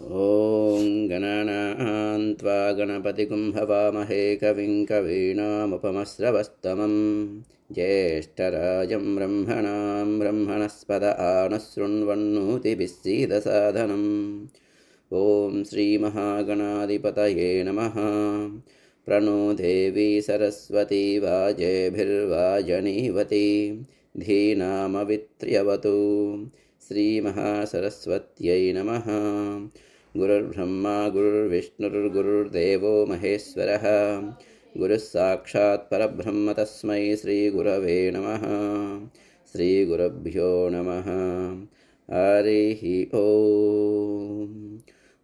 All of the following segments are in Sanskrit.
ॐ गणनान् त्वा गणपतिगुं हवामहे कविं कवीनामुपमस्रवस्तमं ज्येष्ठराजं ब्रह्मणां ब्रह्मणस्पद आनशृण्वन्नोतिभिस्सीदसाधनम् ॐ श्रीमहागणाधिपतये नमः। प्रणो देवी सरस्वती वाजेभिर्वाजनीवती धीनामवित्र्यवतु। श्रीमहासरस्वत्यै नमः। गुरुर्ब्रह्मा गुरुर्विष्णुर्गुरुर्देवो महेश्वरः गुरुः साक्षात् परब्रह्म तस्मै श्रीगुरवे नमः। श्रीगुरुभ्यो नमः। हरिः ॐ।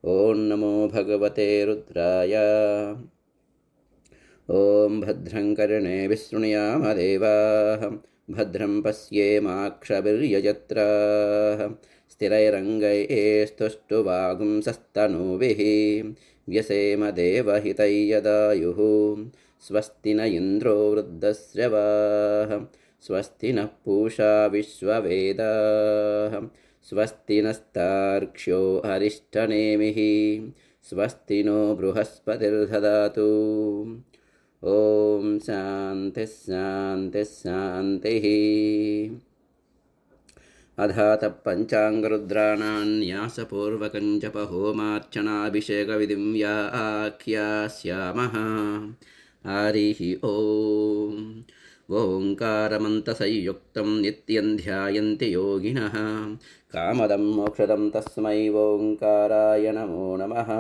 ॐ नमो भगवते रुद्राय। ॐ भद्रं कर्णेभिः शृणुयामदेवाः भद्रं पश्येमाक्षभिर्यजत्राः स्थिरैरङ्गैस्तुष्टुवागुंसस्तनूभिः व्यसेम देवहितैयदायुः। स्वस्ति न इन्द्रो वृद्धश्रवाः स्वस्ति नः पूषा विश्ववेदाः स्वस्ति नस्तार्क्ष्यो अरिष्टनेमिः स्वस्ति नो बृहस्पतिर्दधातु। ॐ शान्तिः शान्तिः शान्तिः। अधात पञ्चाङ्गरुद्राणां न्यासपूर्वकं जपहोमार्चनाभिषेकविधिं व्याख्यास्यामः। हरिः ॐ। ओङ्कारमन्तसंयुक्तं नित्यं ध्यायन्ति योगिनः कामदं मोक्षदं तस्मै ओङ्काराय नमो नमः।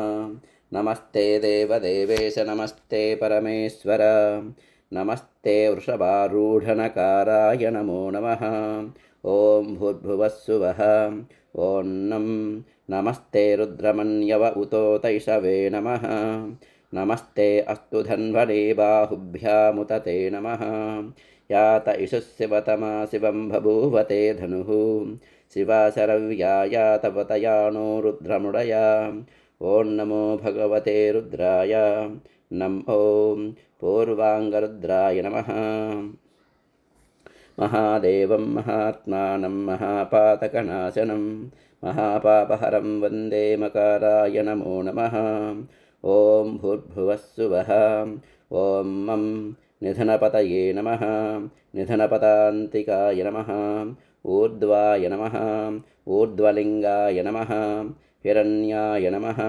नमस्ते देवदेवेश नमस्ते परमेश्वर नमस्ते वृषभारूढनकाराय नमो नमः। ॐ भूर्भुवस्सुवः ॐ नमस्ते रुद्रमन्यव उतोतैषवे नमः। नमस्ते अस्तु धन्वने बाहुभ्यामुतते नमः। यात इषुः शिवतमा शिवं बभूवते धनुः शिवा शरव्या यातवतयानो रुद्रमुडया। ॐ नमो भगवते रुद्राय। ॐ पूर्वाङ्गरुद्राय नमः। महादेवं महात्मानं महापातकनाशनं महापापहरं वन्दे मकाराय नमो नमः। ॐ भूर्भुवस्सुवः ॐ निधनपतये नमः। निधनपदान्तिकाय नमः। ऊर्ध्वाय नमः। ऊर्ध्वलिङ्गाय नमः। हिरण्याय नमः।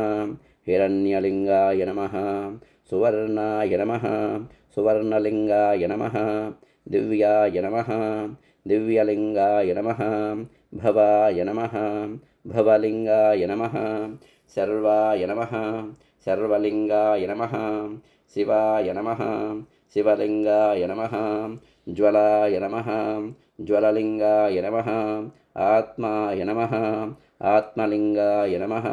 हिरण्यलिङ्गाय नमः। सुवर्णाय नमः। सुवर्णलिङ्गाय नमः। दिव्याय नमः। दिव्यलिङ्गाय नमः। भवाय नमः। भवलिङ्गाय नमः। सर्वाय नमः। सर्वलिङ्गाय नमः। शिवाय नमः। शिवलिङ्गाय नमः। ज्वलाय नमः। ज्वललिङ्गाय नमः। आत्माय नमः। आत्मलिङ्गाय नमः।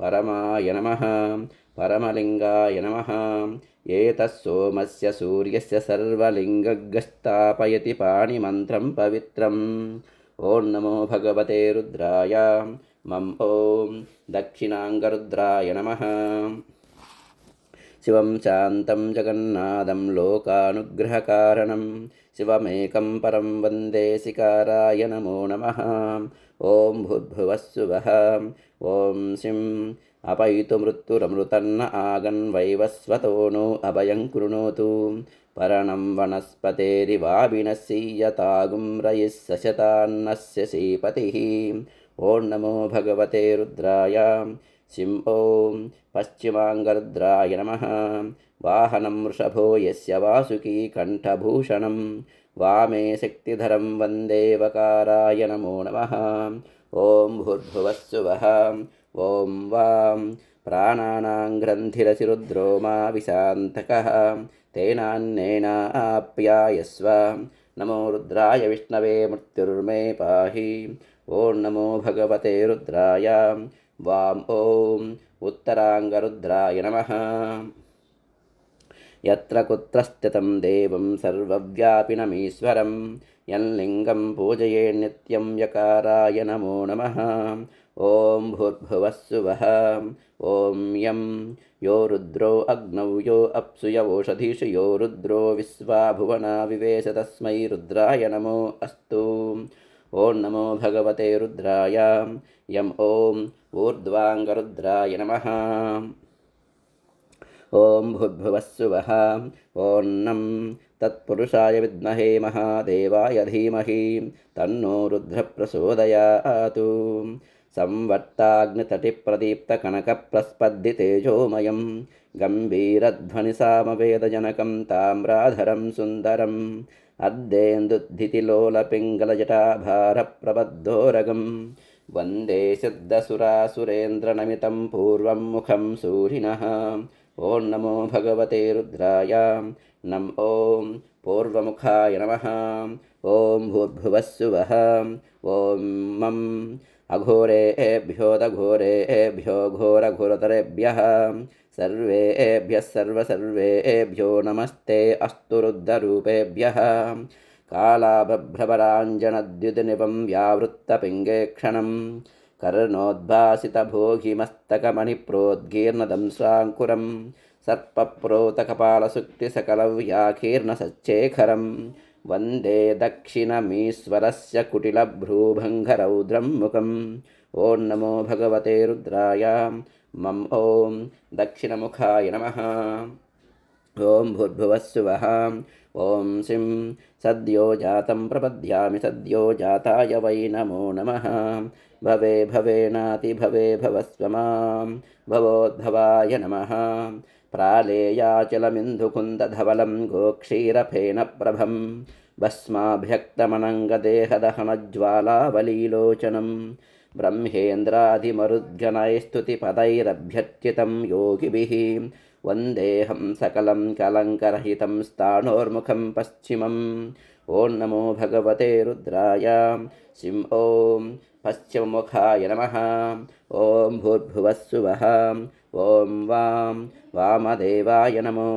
परमाय नमः। परमलिङ्गाय नमः। एतत्सोमस्य सूर्यस्य सर्वलिङ्गस्थापयति पाणिमन्त्रं पवित्रम्। ॐ नमो भगवते रुद्राय। ॐ दक्षिणाङ्गरुद्राय नमः। शिवं शान्तं जगन्नाथं लोकानुग्रहकारणं शिवमेकं परं वन्दे शिकाराय नमो नमः। ॐ भूर्भुवस्सुवः ॐ शिं अपैतु मृत्युरमृतन्न आगन्वैवस्वतो नो अभयं कृणोतु। पर्णं वनस्पतेरिवाभिनश्यतागुं रयिः सशतान्नस्य श्रीपतिः। ॐ नमो भगवते रुद्राय। शिं ॐ पश्चिमाङ्गरुद्राय नमः। वाहनं वृषभो यस्य वासुकी कण्ठभूषणं वामे शक्तिधरं वन्दे वकाराय नमो नमः। ॐ भूर्भुवस्सुवः ॐ वां प्राणानां ग्रन्थिरसिरुद्रो मा विशान्तकः तेनान्नेनाप्यायस्व। नमो रुद्राय विष्णवे मृत्युर्मे पाहि। ॐ नमो भगवते रुद्राय। वां ॐ उत्तराङ्गरुद्राय नमः। यत्र कुत्रस्थितं देवं सर्वव्यापिनमीश्वरं यल्लिङ्गं पूजये नित्यं यकाराय नमो नमः। ॐ भूर्भुवस्सुवः ॐ यं यो रुद्रो अग्नौ यो अप्सु यवोषधीषु यो रुद्रो विश्वा भुवना विवेश तस्मै रुद्राय नमो अस्तु। ॐ नमो भगवते रुद्राय। यं ॐ ऊर्ध्वाङ्गरुद्राय नमः। ॐ भूर्भुवस्सुवः ॐ नं तत्पुरुषाय विद्महे महादेवाय धीमहि तन्नो रुद्रप्रचोदयात्। संवर्ताग्नितटिप्रदीप्तकनकप्रस्पद्दितेजोमयं गम्भीरध्वनिसामवेदजनकं ताम्राधरं सुन्दरम् अर्धेन्दुद्धितिलोलपिङ्गलजटाभारप्रबद्धोरगं वन्दे सिद्धसुरासुरेन्द्रनमितं पूर्वं मुखं सूरिणः। ॐ नमो भगवते रुद्राय ॐ पूर्वमुखाय नमः। ॐ भूर्भुवस्सुवः ॐ मं अघोरेभ्यो दघोरेभ्यो घोरघोरतरेभ्यः सर्वेभ्यः सर्वेभ्यो नमस्ते अस्तु रुद्ररूपेभ्यः। कालाभ्रभराञ्जनद्युतिनिभं व्यावृत्तपिङ्गेक्षणं कर्णोद्भासितभोगिमस्तकमणिप्रोद्गीर्णदंशाङ्कुरं सर्पप्रोतकपालसुक्तिसकलव्याकीर्णसच्चेखरं वन्दे दक्षिणमीश्वरस्य कुटिलभ्रूभङ्गरौद्रं मुखम्। ॐ नमो भगवते रुद्राय ॐ दक्षिणमुखाय नमः। ॐ भूर्भुवस्सुवः ॐ सिं सद्यो जातं प्रपद्यामि सद्यो जाताय वै नमो नमः। भवे भवेनातिभवे भवस्व मां भवोद्भवाय नमः। प्रालेयाचलमिन्दुकुन्दधवलं गोक्षीरफेनप्रभं भस्माभ्यक्तमनङ्गदेहदहनज्वालावलीलोचनं ब्रह्मेन्द्रादिमरुद्गणैस्तुतिपदैरभ्यर्चितं योगिभिः वन्देऽहं सकलं कलङ्करहितं स्थाणोर्मुखं पश्चिमम्। ॐ नमो भगवते रुद्राय ॐ पश्चिममुखाय नमः। ॐ भूर्भुवस्सुवः ॐ वामदेवाय नमो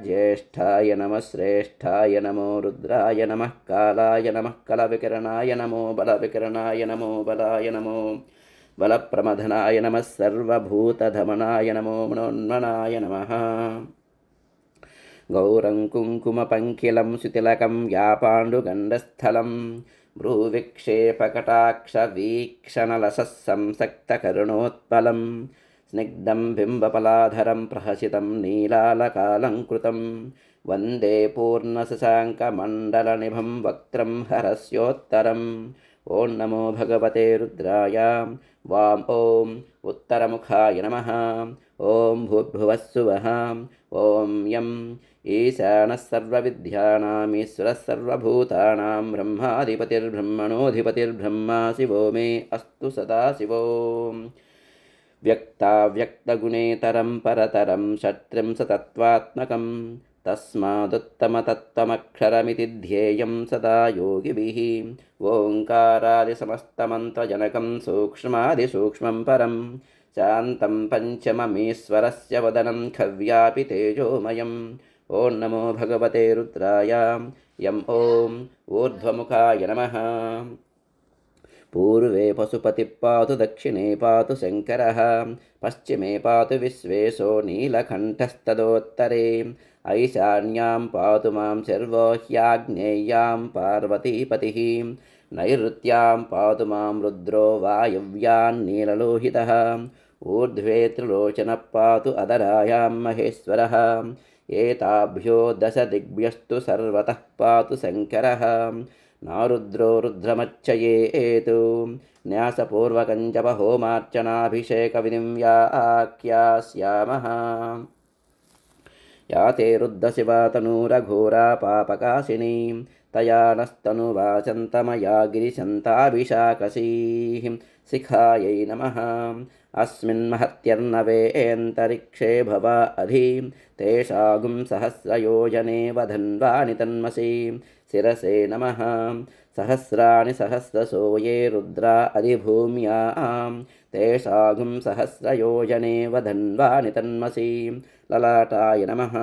ज्येष्ठाय नमः श्रेष्ठाय नमो रुद्राय नमः। कालाय नमः कलविकिरणाय नमो बलविकिरणाय नमो बलाय नमो बलप्रमथनाय नमः। सर्वभूतधमनाय नमो मनोन्मनाय नमः। गौरं कुङ्कुमपङ्किलं सुतिलकं व्यापाण्डुगण्डस्थलं भ्रूविक्षेपकटाक्षवीक्षणलसः संसक्तकरुणोत्पलं स्निग्धं बिम्बपलाधरं प्रहसितं नीलालकालङ्कृतं वन्दे पूर्णशशाङ्कमण्डलनिभं वक्त्रं हरस्योत्तरम्। ॐ नमो भगवते रुद्राय ॐ उत्तरमुखाय नमः। ॐ भूर्भुवस्सुवः ॐ यम् ईशानः सर्वविद्यानामीश्वरः सर्वभूतानां ब्रह्माधिपतिर्ब्रह्मणोऽधिपतिर्ब्रह्मा शिवो मे अस्तु सदा शिवो। व्यक्ताव्यक्तगुणेतरं परतरं षट्त्रिंशतत्त्वात्मकं तस्मादुत्तमतत्त्वमक्षरमिति ध्येयं सदा योगिभिः। ओङ्कारादिसमस्तमन्त्रजनकं सूक्ष्मादिसूक्ष्मं परं शान्तं पञ्चममीश्वरस्य वदनं खव्यापि तेजोमयम्। ॐ नमो भगवते रुद्राय ॐ ऊर्ध्वमुखाय नमः। पूर्वे पशुपतिः पातु दक्षिणे पातु शङ्करः पश्चिमे पातु विश्वेशो नीलकण्ठस्तदोत्तरे ऐशान्यां पातु मां शर्वो ह्याग्नेय्यां पार्वतीपतिः नैऋत्यां पातु मां रुद्रो वायव्यान्नीललोहितः ऊर्ध्वे त्रिलोचनः पातु अधरायां महेश्वरः एताभ्यो दशदिग्भ्यस्तु सर्वतः पातु शङ्करः नारुद्रो रुद्रमच्चयेतु न्यासपूर्वकं जपहोमार्चनाभिषेकविधिं व्याख्यास्यामः। या ते रुद्रशिवा तनूरघोरा पापकाशिनी तया नस्तनुवाचन्तमया गिरिशन्ताभिशाकसीः शिखायै नमः। अस्मिन् महत्यर्णवेऽन्तरिक्षे भवा अधि तेषागुं सहस्रयोजने वधन्वानि तन्मसि शिरसे नमः। सहस्राणि सहस्रशो ये रुद्रा अधिभूम्यां तेषागुं सहस्रयोजने वधन्वानि तन्मसि ललाटाय नमः।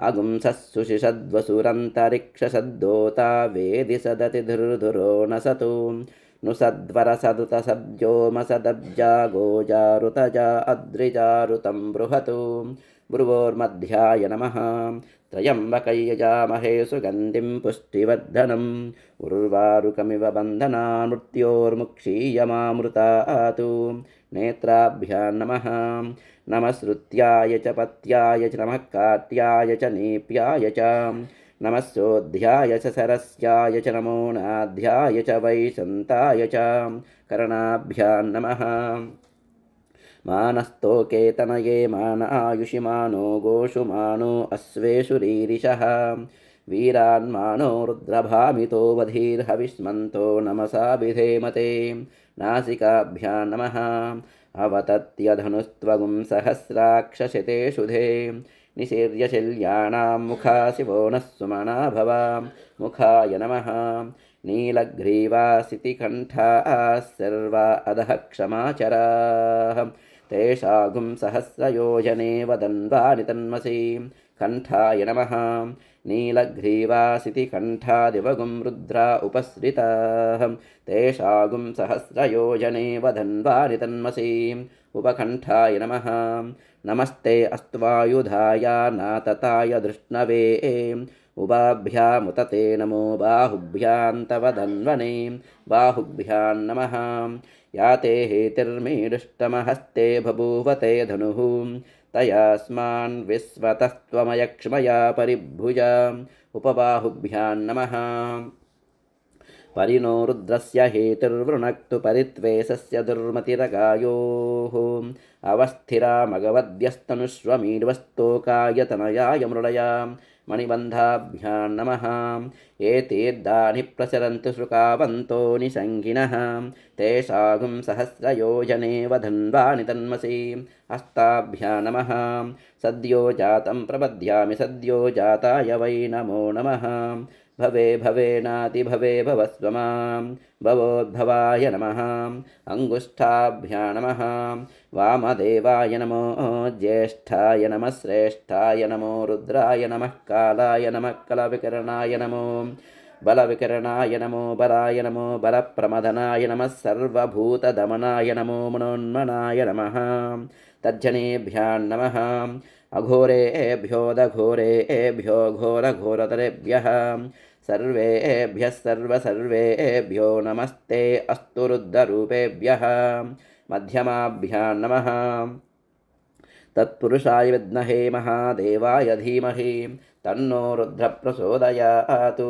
अगुंसस्सुषिषद्वसुरन्तरिक्षसद्दोता वेदि सदति धुर्धुरो न सतु नुसद्वरसदुतसब्जोमसदब्जा गोजारुतजा अद्रिजारुतं बृहतु भ्रुवोर्मध्याय नमः त्र्यम्बकै यजामहे सुगन्धिं पुष्टिवर्धनम् उर्वारुकमिव बन्धनान् मृत्योर्मुक्षीयमामृतात् नेत्राभ्यां नमः नमः श्रुत्याय च पत्याय च नमः काट्याय च नेप्याय च नमः सोऽध्याय च सरस्याय च नमो नाध्याय च वैशन्ताय च करणाभ्यां नमः मानस्तोकेतनये मान आयुषि मानो गोषु मानो अश्वेषु रीरिषः वीरान्मानो रुद्रभामितो वधीर्हविष्मन्तो नमसा विधेमते नासिकाभ्यां नमः अवतत्यधनुस्त्वगुं सहस्राक्षशतेषुधे निशीर्यशिल्याणां मुखा शिवो नः सुमना भव मुखाय नमः नीलग्रीवासितिकण्ठाः सर्वा अधः क्षमाचराः तेषागुं सहस्रयोजने वदन्वानि तन्मसि कण्ठाय नमः नीलग्रीवासितिकण्ठादिवगुं रुद्रा उपसृताः तेषागुं सहस्रयोजने वदन्वानि तन्मसि उपकण्ठाय नमः नमस्ते अस्त्वायुधाय नातताय धृष्णवे उभाभ्यामुतते नमो बाहुभ्यां तव धन्वने बाहुभ्यां नमः याते हेतिर्मीडुष्टमहस्ते बभूवते धनुः तयास्मान् विश्वतस्त्वमयक्ष्मया परिभुजा उपबाहुभ्यां नमः परिनो रुद्रस्य हेतिर्वृणक्तु परित्वेषस्य दुर्मतिरगायोः अवस्थिरामगवद्यस्तनुष्वमीड्वस्तोकायतनयाय मृडया मणिबन्धाभ्यां नमः एतेद्दानि प्रचरन्तु श्रुकावन्तो निसङ्गिनः तेषागुं सहस्रयोजने वधन्वानि तन्मसि हस्ताभ्यां नमः सद्यो जातं प्रपद्यामि सद्यो जाताय वै नमो नमः भवे भवेनातिभवे भवस्व मां भवोद्भवाय नमः अङ्गुष्ठाभ्यां नमः वामदेवाय नमो ज्येष्ठाय नमः श्रेष्ठाय नमो रुद्राय नमः कालाय नमः कलविकरणाय नमो बलविकरणाय नमो बलाय नमो बलप्रमदनाय नमः सर्वभूतदमनाय नमो मनोन्मनाय नमः तज्जनेभ्यां नमः अघोरेभ्यो दघोरेभ्यो घोरघोरतरेभ्यः सर्वेभ्यः सर्वेभ्यो नमस्ते अस्तु रुद्ररूपेभ्यः मध्यमाभ्यां नमः तत्पुरुषाय विद्महे महादेवाय धीमहि तन्नो रुद्रप्रचोदयात्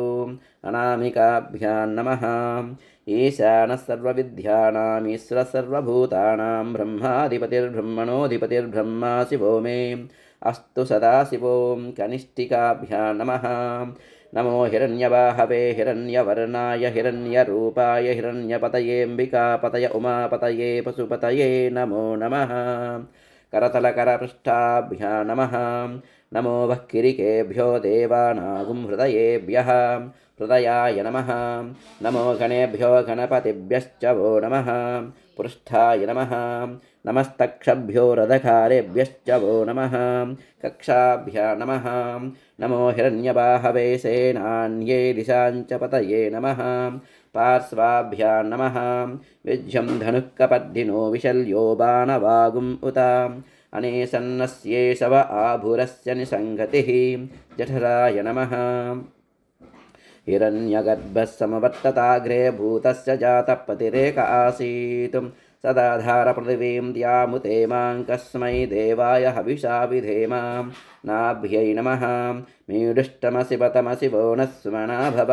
अनामिकाभ्यां नमः ईशानः सर्वविद्यानाम् ईश्वरः सर्वभूतानां ब्रह्माधिपतिर्ब्रह्मणोऽधिपतिर्ब्रह्मा शिवो मे अस्तु सदाशिवो कनिष्ठिकाभ्यां नमः नमो हिरण्यवाहवे हिरण्यवर्णाय हिरण्यरूपाय हिरण्यपतयेऽम्बिकापतय उमापतये पशुपतये नमो नमः करतलकरपृष्ठाभ्यां नमः नमो वह्किरीकेभ्यो देवानागुं हृदयेभ्यः हृदयाय नमः नमो गणेभ्यो गणपतिभ्यश्च वो नमः पृष्ठाय नमः नमस्तक्षभ्यो रथकारेभ्यश्च वो नमः कक्षाभ्यां नमः नमो हिरण्यबाहवे सेनान्ये दिशाञ्च पतये नमः पार्श्वाभ्यां नमः विज्यं धनुःकपद्दिनो विशल्यो बाणवागुम् उत अनेसन्नस्येषव आभुरस्य निसङ्गतिः जठराय नमः हिरण्यगर्भः समवर्तताग्रे भूतस्य जातपतिरेक आसीत् सदाधारपृथिवीं द्यामुते मां कस्मै देवाय हविषा विधेम नाभ्यै नमः मीडुष्टमसि बतमसि वो नः सुमना भव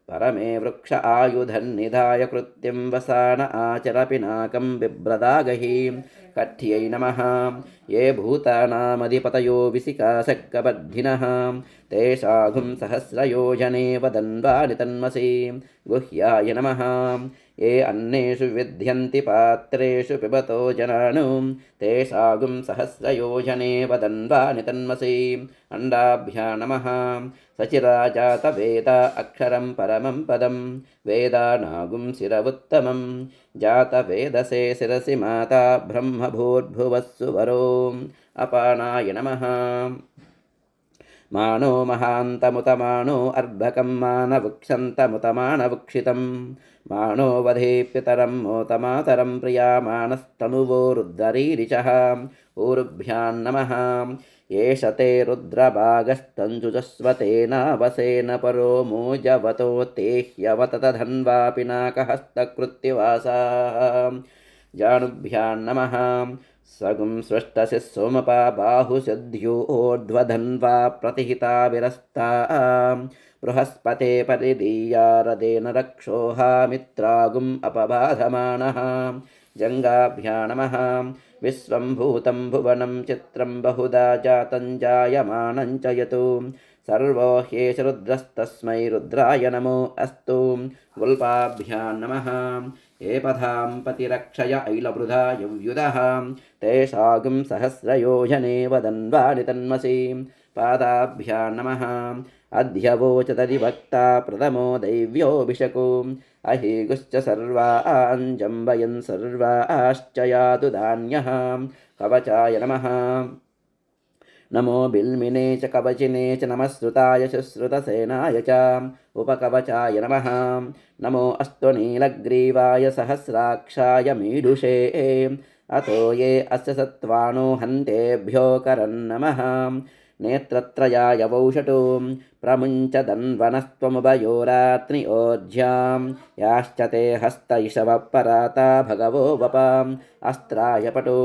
परमे वृक्ष आयुधन्निधाय कृत्यं वसान आचर पिनाकं बिभ्रदागहि कठ्यै नमः ये भूतानामधिपतयो विसिकाशक्कबद्धिनः तेषागुं सहस्रयोजने वदन्वानि तन्मसि गुह्याय नमः ये अन्नेषु विद्यन्ति पात्रेषु पिबतो जनानु तेषागुं सहस्रयोजने वदन्वानि तन्मसि अण्डाभ्यां नमः सचिराजातवेद अक्षरं परमं पदं वेदानागुं शिरवुत्तमं जातवेदसे शिरसि माता ब्रह्मभूर्भुवस्सु वरो अपानाय नमः मानो महान्तमुतमानो अर्भकं मानवुक्षन्तमुतमानवुक्षितं मानो वधे पितरं मोतमातरं प्रियामानस्तनुवो रुद्ररीरिचः ऊरुभ्यां नमः एष ते रुद्रभागस्तञ्जुजस्वतेनावसेन परो मोजवतो ते ह्यवततधन्वा पिनाकहस्तकृत्तिवासाः जानुभ्यां नमः सगुं सृष्टसि सोमपा बाहुषद्योर्ध्वधन्वा प्रतिहिता विरस्ता बृहस्पते परिदीयारदेन रक्षोहामित्रागुम् अपबाधमानः जङ्गाभ्यां नमः विश्वं भूतं भुवनं चित्रं बहुधा जातं जायमानं च यतो सर्वो ह्येष रुद्रस्तस्मै रुद्राय नमो अस्तु गुल्पाभ्यां नमः एपथां पतिरक्षय ऐलवृधा यव्युधः तेषागुं सहस्रयोजने वदन्वानि तन्मसि पादाभ्यां नमः अध्यवोचतदिवक्ता प्रथमो दैव्योऽभिषको अहिगुश्च सर्वाञ्जम्बयन् सर्वाश्च यातु धान्यः कवचाय नमः नमो बिल्मिने च कवचिने च नमः श्रुताय शुश्रुतसेनाय च उपकवचाय नमः नमो अस्तु नीलग्रीवाय सहस्राक्षाय मीडुषे अतो ये अस्य सत्त्वानो हन्तेभ्यो करन्नमः नेत्रत्रयाय वौषटो प्रमुञ्चदन्वनस्त्वमुभयोरात्रियोज्यां याश्च ते हस्त इषवः पराता भगवो वपाम् अस्त्राय पटो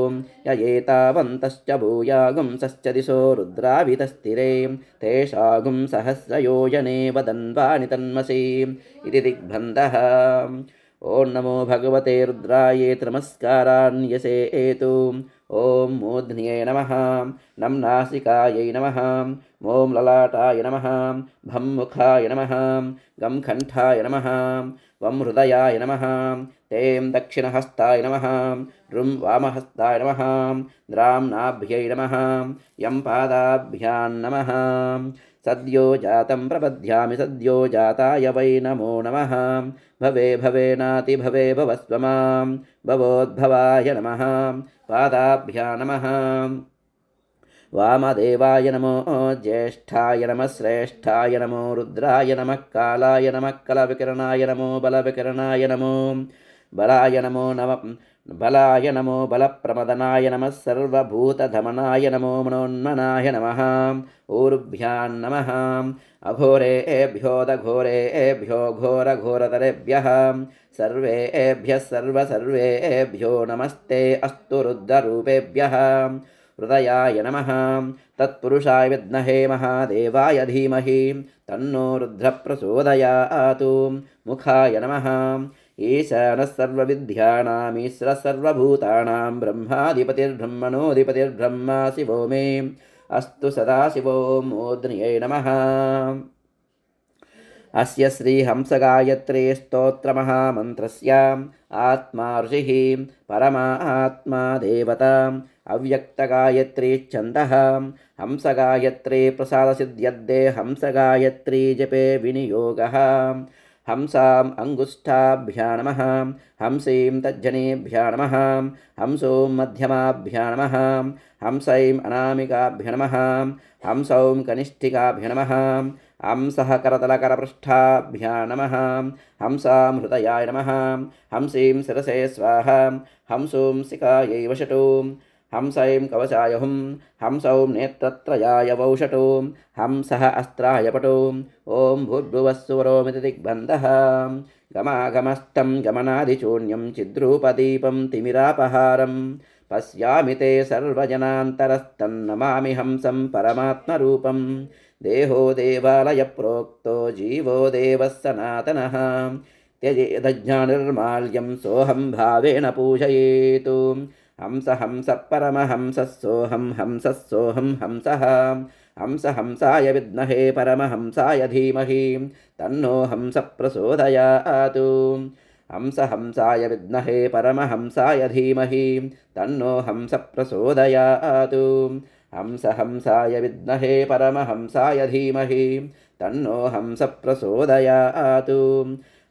य एतावन्तश्च भूयागुंसश्च दिशो रुद्रावितस्थिरे तेषागुं सहस्रयोजने वदन्वानि तन्मसि इति दिग्बन्धः ॐ नमो भगवते रुद्राय नमस्कारान्यसे एतु ॐ मूर्ध्न्ये नमः नं नासिकायै नमः ॐ ललाटाय नमः भं मुखाय नमः गं कण्ठाय नमः वं हृदयाय नमः तें दक्षिणहस्ताय नमः रुं वामहस्ताय नमः द्रां नाभ्यै नमः यं पादाभ्यां नमः सद्यो जातं प्रपद्यामि सद्यो जाताय वै नमो नमः भवे भवेनाति भवे भवस्व मां भवोद्भवाय नमः पादाभ्यां नमः वामदेवाय नमो ज्येष्ठाय नमः श्रेष्ठाय नमो रुद्राय नमः कालाय नमः कलविकिरणाय नमो बलविकिरणाय नमो बलाय नमो बलाय नमो बलप्रमदनाय नमः सर्वभूतधमनाय नमो मनोन्मनाय नमः ऊरुभ्यां नमः अघोरेभ्यो दघोरेभ्यो घोरघोरतरेभ्यः सर्वेभ्यः सर्वेभ्यो नमस्ते अस्तु रुद्ररूपेभ्य हृदयाय नमः तत्पुरुषाय विद्महे महादेवाय धीमहि तन्नो रुद्रप्रचोदयात् मुखाय नमः ईशानः सर्वविद्यानामीश्वरः सर्वभूतानां ब्रह्माधिपतिर्ब्रह्मणोऽधिपतिर्ब्रह्मा शिवो मे अस्तु सदाशिवो मूर्ध्न्यै नमः अस्य श्रीहंसगायत्री स्तोत्रमहामन्त्रस्य आत्मा ऋषिः परमात्मा देवता अव्यक्तगायत्री छन्दः हंसगायत्री प्रसादसिद्ध्यद्दे हंसगायत्री जपे विनियोगः हंसाम् अंगुष्ठाभ्यां नमः हंसीं तज्जनेभ्यां नमः हंसों मध्यमाभ्यां नमः हंसैं अनामिकाभ्यां नमः हंसौं कनिष्ठिकाभ्यां नमः हंसः करतलकरपृष्ठाभ्यां नमः हंसां हृदयाय नमः हंसीं शिरसे स्वाहा हंसों सिकायै वषटो हंसैं कवचाय हुं हंसौं नेत्रत्रयाय वौषटो हंसः अस्त्राय पटो ॐ भूर्भुवस्सुवरोमिति दिग्बन्धः गमागमस्थं गमनादिचूर्ण्यं चिद्रूपदीपं तिमिरापहारं पश्यामि ते सर्वजनान्तरस्तन्नमामि हंसं परमात्मरूपं देहो देवालयप्रोक्तो जीवो देवः सनातनः त्यजेदज्ञानिर्माल्यं सोऽहं भावेन पूजयेतु हंस हंस परमहंसः सोऽहं हंसः सोऽहं हंसः हंस हंसाय विद्महे परमहंसाय धीमहि तन्नो हंस प्रचोदयात् हंस हंसाय विद्महे परमहंसाय धीमहि तन्नो हंस प्रचोदयात् हंस हंसाय विद्महे परमहंसाय धीमहि तन्नो हंस प्रचोदयात्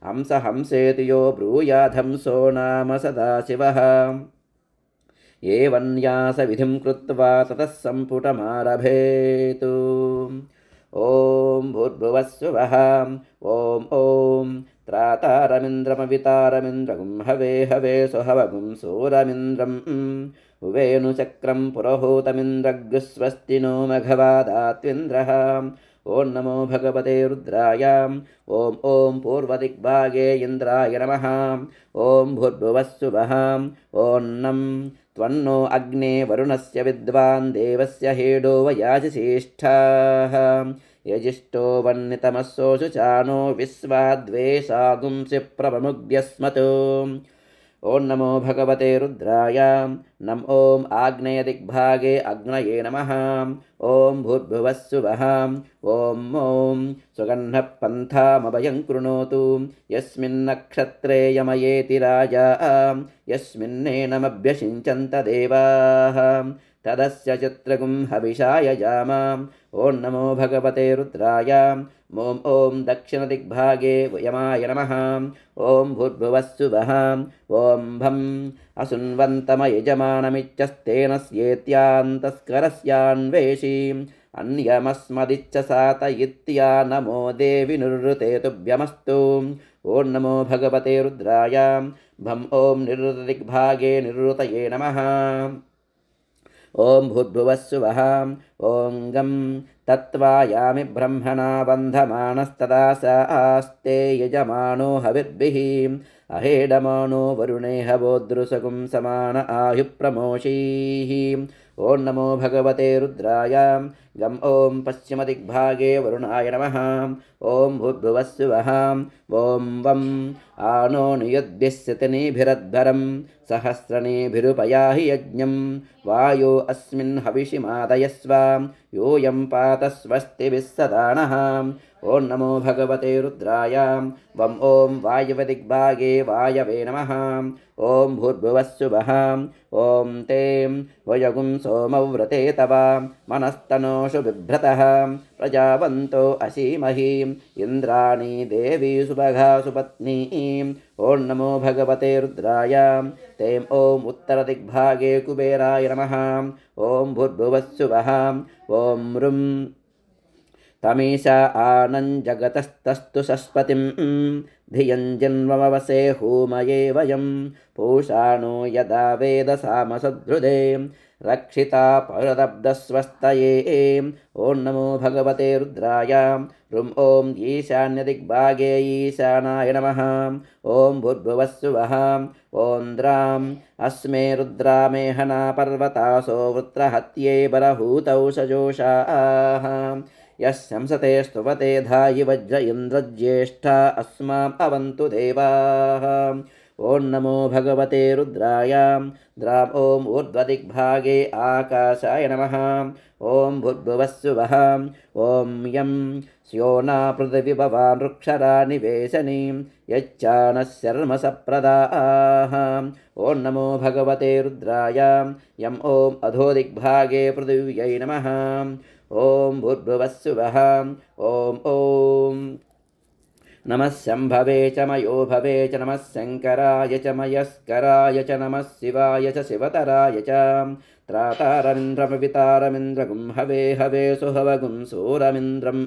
हंस हंसेति यो ब्रूयाद्धंसो नाम सदाशिवः एवं न्यासविधिं कृत्वा ततः सम्पुटमारभेत्। ॐ भूर्भुवस्सुवः ॐ त्रातारमिन्द्रमवितारमिन्द्रगुं हवे हवे सुहवगुं सूरमिन्द्रम् उवेनुचक्रं पुरोहूतमिन्द्रग्स्वस्ति नो मघवादात्विन्द्रः ॐ नमो भगवते रुद्राय ॐ पूर्वदिग्भागे इन्द्राय नमः ॐ भूर्भुवस्सुवः ॐ नं त्वन्नो अग्ने वरुणस्य विद्वान् देवस्य हेडो वयाजिषेष्ठाः यजिष्ठो वह्नितमस्सोऽसु चानो विश्वाद्वेषागुंसि प्रमुग्ध्यस्मतो ॐ नमो भगवते रुद्राय ॐ आग्नेयदिग्भागे अग्नये नमः ॐ भूर्भुवस्सुवः ॐ सुगन्धपन्थामभयं कृणोतु यस्मिन्नक्षत्रे यमयेति राजा यस्मिन्नेनमभ्यषिञ्चन्त देवाः तदस्य चित्रगुं हविषाय जामा ॐ नमो भगवते रुद्राय ॐ दक्षिणदिग्भागे यमाय नमः ॐ भूर्भुवस्सुवः ॐ भं असुन्वन्तमयजमानमिच्छस्तेन स्येत्यान्तस्करस्यान्वेषी अन्यमस्मदिच्छसातयित्या नमो देवि निवृते तुभ्यमस्तु ॐ नमो भगवते रुद्राय भं ॐ निवृतदिग्भागे निवृतये नमः ॐ भूर्भुवस्सुवः ॐ गं तत्त्वायामि ब्रह्मणा बन्धमानस्तदा स आस्ते यजमानो हविर्भिः अहेडमानो वरुणे हवोदृशगुं समान आयुप्रमोषीः ॐ नमो भगवते रुद्राय गं ॐ पश्चिमदिग्भागे वरुणाय नमः ॐ भूर्भुवस्सुवः ॐ वं आनो नियुद्भिस्सतिनिभिरध्वरं सहस्रनिभिरुपयाहि यज्ञं वायो अस्मिन् हविषि मादयस्व योऽयं पात स्वस्तिभिः सदा नः ॐ नमो भगवते रुद्राय वं ॐ वायव्यदिग्भागे वायवे नमः ॐ भूर्भुवस्सुवः ॐ ते वयगुं सोमव्रते तव मनस्तनोषु बिभ्रतः प्रजावन्तो असीमहि इन्द्राणी देवी सुभगा सुपत्नी ॐ नमो भगवते रुद्राय तें ॐ उत्तरदिग्भागे कुबेराय नमः ॐ भूर्भुवस्सुवः ॐ रुं तमीशा आनञ्जगतस्तस्तु सस्पतिं धियं जन्मवसे हूमये वयं पूषाणो यदा वेदसामसद्धृदे रक्षिता परदब्धस्वस्तये ॐ नमो भगवते रुद्राय रुं ॐ ईशान्यदिग्भागे ईशानाय नमः ॐ भूर्भुवस्सुवः ॐ द्राम् अस्मे रुद्रामेहना पर्वतासो वृत्रहत्ये बलहूतौ सजोषाः यस्यंसते स्तुवते धायि वज्र इन्द्रज्येष्ठा अस्माम् अवन्तु देवाः ॐ नमो भगवते रुद्राय द्राम् ॐ ऊर्ध्वदिग्भागे आकाशाय नमः ॐ भूर्भुवस्सुवः ॐ यं स्योना पृथिवी भवान् वृक्षरा निवेशनीं यच्चानः शर्मसप्रदाः ॐ नमो भगवते रुद्राय यं ॐ अधोदिग्भागे पृथिव्यै नमः ॐ भूर्भुवस्सुवः ॐ नमः शम्भवे च मयो भवे च नमः शङ्कराय च मयस्कराय च नमः शिवाय च शिवतराय च त्रातारमिन्द्रमवितारमिन्द्रगुं हवे हवे सुहवगुं सूरमिन्द्रम्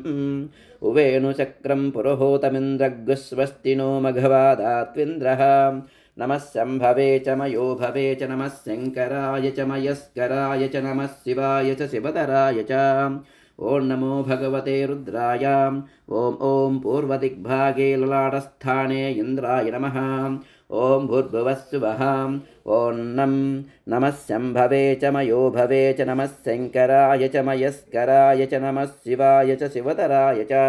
उवेनुचक्रं पुरोहूतमिन्द्रग्स्वस्ति नो मघवादात्विन्द्रः नमः शम्भवे च मयो भवे च नमः शङ्कराय च मयस्कराय च नमः शिवाय च शिवतराय च ॐ नमो भगवते रुद्राय ॐ पूर्वदिग्भागे ललाटस्थाने इन्द्राय नमः ॐ भूर्भुवस्सुवः ॐ नमः शम्भवे च मयो भवे च नमः शङ्कराय च मयस्कराय च नमः शिवाय च शिवतराय च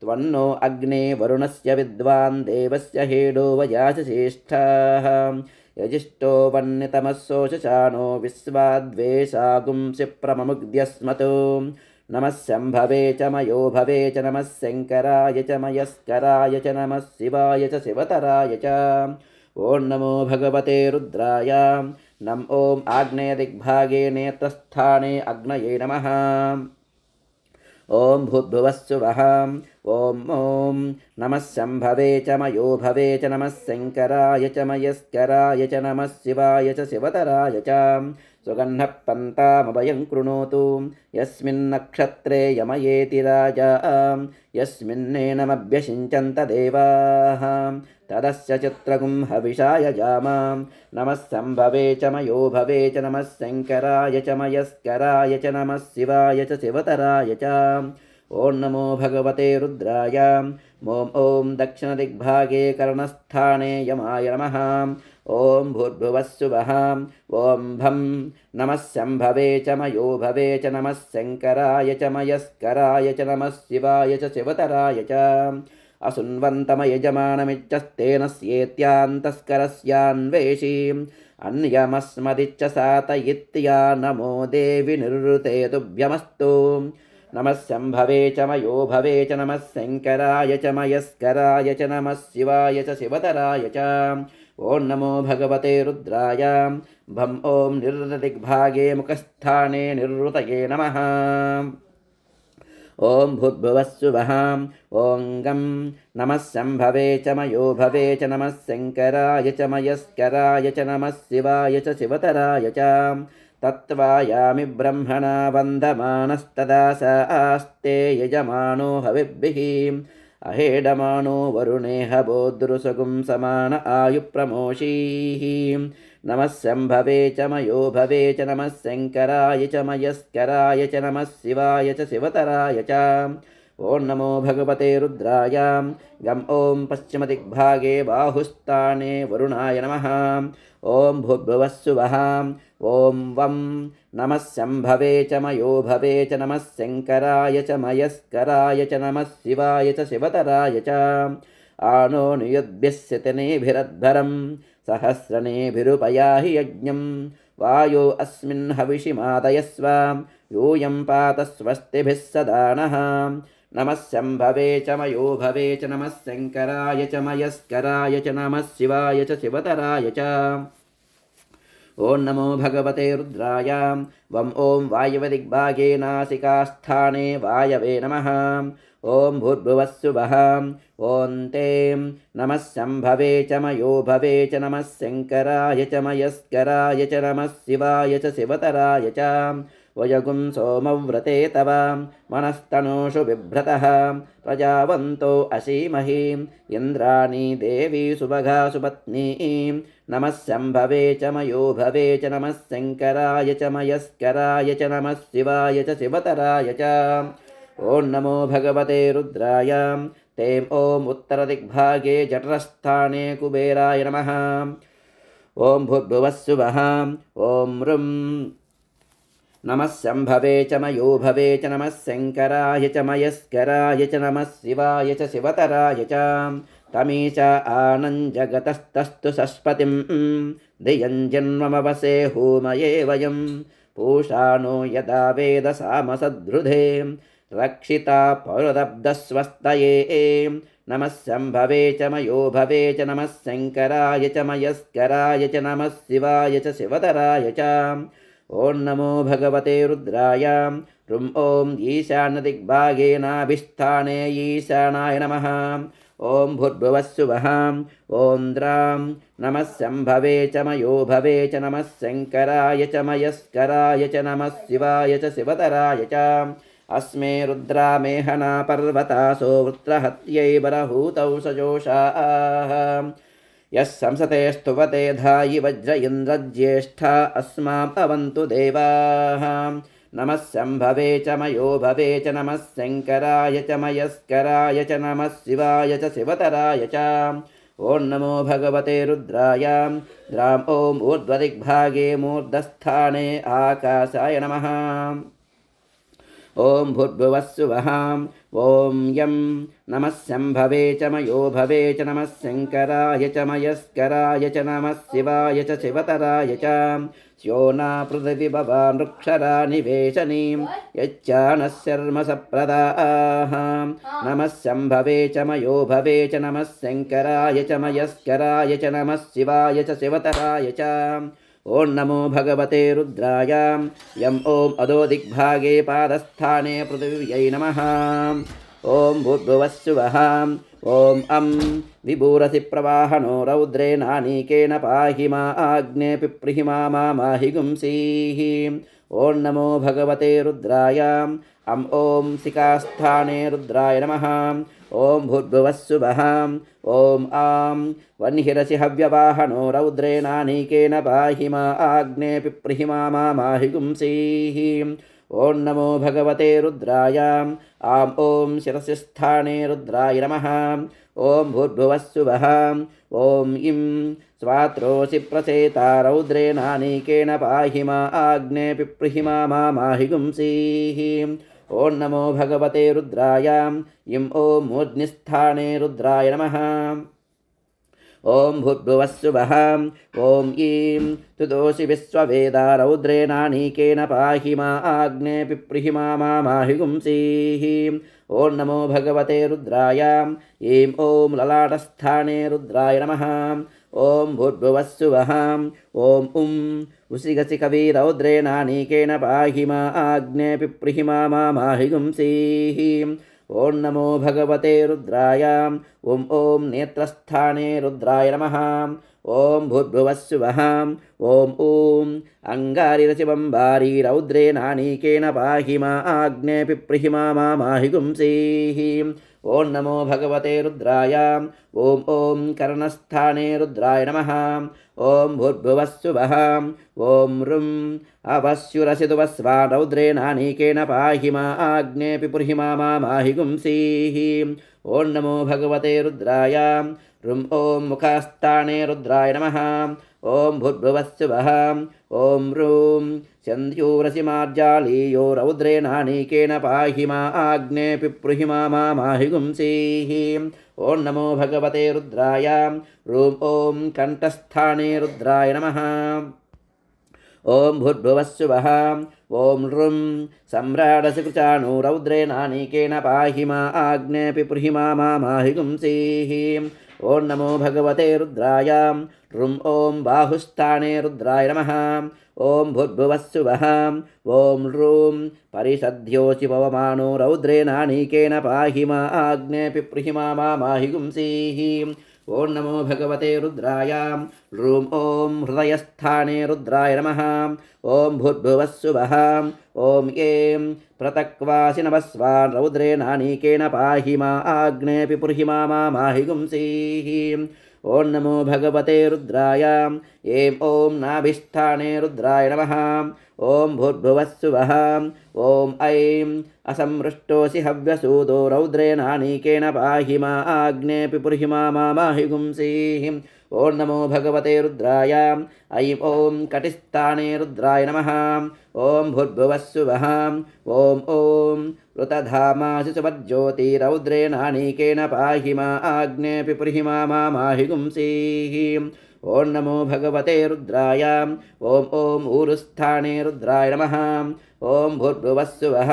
त्वन्नो अग्ने वरुणस्य विद्वान् देवस्य हेडो वयाजिषेष्ठाः यजिष्ठो वह्नितमस्सोऽचानो विश्वाद्वेषागुंसि प्रमुग्ध्यस्मतो नमः शम्भवे च मयो भवे च नमः शङ्कराय च मयस्कराय च नमः शिवाय च शिवतराय च ॐ नमो भगवते रुद्राय ॐ आग्नेयदिग्भागे नेत्रस्थाने अग्नये नमः ॐ भूर्भुवस्सुवः ॐ नमः शम्भवे च मयो भवे च नमः शङ्कराय च मयस्कराय च नमः शिवाय च शिवतराय च सुगन्धः पन्तामभयं कृणोतु यस्मिन्नक्षत्रे यमयेति राजा यस्मिन्नेनमभ्यषिञ्चन्त देवाः तदस्य चित्रगुं हविषाय जामा नमः शम्भवे च मयो भवे च नमः शङ्कराय च मयस्कराय च नमः शिवाय च शिवतराय च ॐ नमो भगवते रुद्राय ॐ दक्षिणदिग्भागे कर्णस्थाने यमाय नमः ॐ भूर्भुवस्सुवः ॐ भं नमः शम्भवे च मयो भवे च नमः शङ्कराय च मयस्कराय च नमः शिवाय च शिवतराय च असुन्वन्तमयजमानमिच्छस्तेन स्येत्यान्तस्करस्यान्वेषीम् अन्यमस्मदिच्च सातयित्या नमो देवि निरृते तुभ्यमस्तु नमः शम्भवे च मयो भवे च नमः शङ्कराय च मयस्कराय च नमः शिवाय च शिवतराय च ॐ नमो भगवते रुद्राय भं ॐ निरृतदिग्भागे मुखस्थाने निरृतये नमः ॐ भूर्भुवस्सुवः ॐ गं नमः शम्भवे च मयो भवे च नमः शङ्कराय च मयस्कराय च नमः शिवाय च शिवतराय च तत्त्वायामि ब्रह्मणा वन्दमानस्तदा स आस्ते यजमानो हविभिः अहेडमानो वरुणेह बोद्रुसगुं समान आयुप्रमोषीः नमः शम्भवे च मयो भवे च नमः शङ्कराय च मयस्कराय च नमः शिवाय च शिवतराय च ॐ नमो भगवते रुद्राय गं ॐ पश्चिमदिग्भागे बाहुस्थाने वरुणाय नमः ॐ भूर्भुवस्सुवः ॐ वं नमः शम्भवे च मयो भवे च नमः शङ्कराय च मयस्कराय च नमः शिवाय च शिवतराय च आनो नियुद्भिस्सितनेभिरध्वरं सहस्रनेभिरुपयाहि यज्ञं वायो अस्मिन् हविषि मादयस्व यूयं पात स्वस्तिभिः सदा नः नमः शम्भवे च मयो भवे च नमः शङ्कराय च मयस्कराय च नमः शिवाय च शिवतराय च ॐ नमो भगवते रुद्राय वं ॐ वायव्यदिग्भागे नासिकास्थाने वायवे नमः ॐ भूर्भुवस्सुवः ॐ ते नमः शम्भवे च मयो भवे च नमः शङ्कराय च मयस्कराय च नमः शिवाय च शिवतराय च वयगुं सोमव्रते तव मनस्तनोषु बिभ्रतः प्रजावन्तो असीमहि इन्द्राणी देवी सुभगा सुपत्नी नमः शम्भवे च मयो भवे च नमः शङ्कराय च मयस्कराय च नमः शिवाय च शिवतराय च ॐ नमो भगवते रुद्राय तें ॐ उत्तरदिग्भागे जठरस्थाने कुबेराय नमः ॐ भूर्भुवस्सुवः ॐ ऋं नमः शम्भवे च मयो भवे च नमः शङ्कराय च मयस्कराय च नमः शिवाय च शिवतराय च तमीश आनञ्जगतस्तस्तु सस्पतिं धियं जन्ममवसे होमये वयं पूषाणो यदा वेदसामसद्धृधे रक्षिता पौरदब्धस्वस्तये नमः शम्भवे च मयो भवे च नमः शङ्कराय च मयस्कराय च नमः शिवाय च शिवतराय च ॐ नमो भगवते रुद्राय ऋं ॐ ईशानदिग्भागे नाभिस्थाने ईशानाय नमः ॐ भूर्भुवस्सुवः ॐ द्रां नमः शम्भवे च मयो भवे च नमः शङ्कराय च मयस्कराय च नमः शिवाय च शिवतराय च अस्मे रुद्रा मेहना पर्वतासो वृत्रहत्यै बरहूतौ सजोषाः यः संसते स्तुवते धायि वज्र इन्द्रज्येष्ठा अस्माम् अवन्तु देवाः नमः शम्भवे च मयो भवे च नमः शङ्कराय च मयस्कराय च नमः शिवाय च शिवतराय च ॐ नमो भगवते रुद्राय द्रां ॐ ऊर्ध्वदिग्भागे मूर्धस्थाने आकाशाय नमः ॐ भूर्भुवस्सुवः ॐ यं नमः शम्भवे च मयो भवे च नमः शङ्कराय च मयस्कराय च नमः शिवाय च शिवतराय च स्योना पृथिवी भवान् वृक्षरा निवेशनीं यच्चानः शर्म सप्रदाः नमः शम्भवे च मयो भवे च नमः शङ्कराय च मयस्कराय च नमः शिवाय च शिवतराय च ॐ नमो भगवते रुद्राय यं ॐ अधोदिग्भागे पादस्थाने पृथिव्यै नमः ॐ भूर्भुवस्सुवः ॐ अं विभूरसि प्रवाहनो रौद्रेणानीकेन पाहि मा आग्ने पिप्रिहि माहि गुंसीः ॐ नमो भगवते रुद्राय ॐ शिखास्थाने रुद्राय नमः ॐ भूर्भुवस्सुवः ॐ आं वह्निरसि हव्यवाहनो रौद्रेणानीकेन पाहि मा आग्ने पिप्रिहि माहि गुंसीः ॐ नमो भगवते रुद्राय ॐ शिरसि स्थाने रुद्राय नमः ॐ भूर्भुवस्सुवः ॐ इं स्वात्रोऽसि प्रसेता रौद्रेणानीकेन पाहि मा आग्ने पिप्रिहि माहि गुंसीः ॐ नमो भगवते रुद्राय इं ॐ मूर्ध्निस्थाने रुद्राय नमः ॐ भूर्भुवस्सुवः ॐ ईं तुदोषि विश्ववेदा रौद्रेणानीकेन पाहि मा आग्ने पिप्रिहि माहि गुंसीः ॐ नमो भगवते रुद्राय ऐं ॐ ललाटस्थाने रुद्राय नमः ॐ भूर्भुवस्सुवः ॐ उसिगसि कवि रौद्रेणानीकेन पाहि मा आग्ने पिप्रिहि माहि गुंसीः ॐ नमो भगवते रुद्राय ॐ नेत्रस्थाने रुद्राय नमः ॐ भूर्भुवस्सुवः ॐ अङ्गारिरसिबम्बारी रौद्रेणानीकेन पाहि मा आग्ने पिप्रिहि माहि गुंसीः ॐ नमो भगवते रुद्राय ॐ कर्णस्थाने रुद्राय नमः ॐ भूर्भुवस्सुवः ॐ ऋं अवस्युरसितुवस्वा रौद्रेणानीकेन पाहि मा आग्ने पिप्रिहि माहि गुंसीः ॐ नमो भगवते रुद्राय ॐ मुखस्थाने रुद्राय नमः ॐ भूर्भुवस्सुवः ॐ ऋं चन्द्यूरसि मार्जालीयो रौद्रेणानीकेन पाहि मा आग्ने पिप्रिहि माहि गुंसीः ॐ नमो भगवते रुद्राय ॐ कण्ठस्थाने रुद्राय नमः ॐ भूर्भुवस्सुवः ॐ ऋं सम्राडसि कृचाणु रौद्रेणानीकेन पाहि मा आग्ने पिप्रिहि माहि गुंसीः ॐ नमो भगवते रुद्राय ॐ बाहुस्थाने रुद्राय नमः ॐ भूर्भुवस्सुवः ॐ ऋं परिषद्योऽसि पवमानो रौद्रेणानीकेन पाहि मा आग्ने पिप्रिहि माहि गुंसीः ॐ नमो भगवते रुद्राय ॐ हृदयस्थाने रुद्राय नमः ॐ भूर्भुवस्सुवः ॐ ऐं प्रतक्वासि नभस्वा रौद्रेणानीकेन पाहि मा आग्ने पिप्रिहि माहि गुंसीः ॐ नमो भगवते रुद्राय ॐ नाभिस्थाने रुद्राय नमः ॐ भूर्भुवस्सुवः ॐ ऐं असमृष्टोऽसि हव्यसूदो रौद्रेणानीकेन पाहि मा आग्ने पिप्रिहि माहि गुंसीः ॐ नमो भगवते रुद्राय ऐं ॐ कटिस्थाने रुद्राय नमः ॐ भूर्भुवस्सुवः ॐ ऋतधामासि सुवर्ज्योति रौद्रेणानीकेन पाहि मा आग्ने पिप्रिहि माहि गुंसीः ॐ नमो भगवते रुद्राय ॐ ऊरुस्थाने रुद्राय नमः ॐ भूर्भुवस्सुवः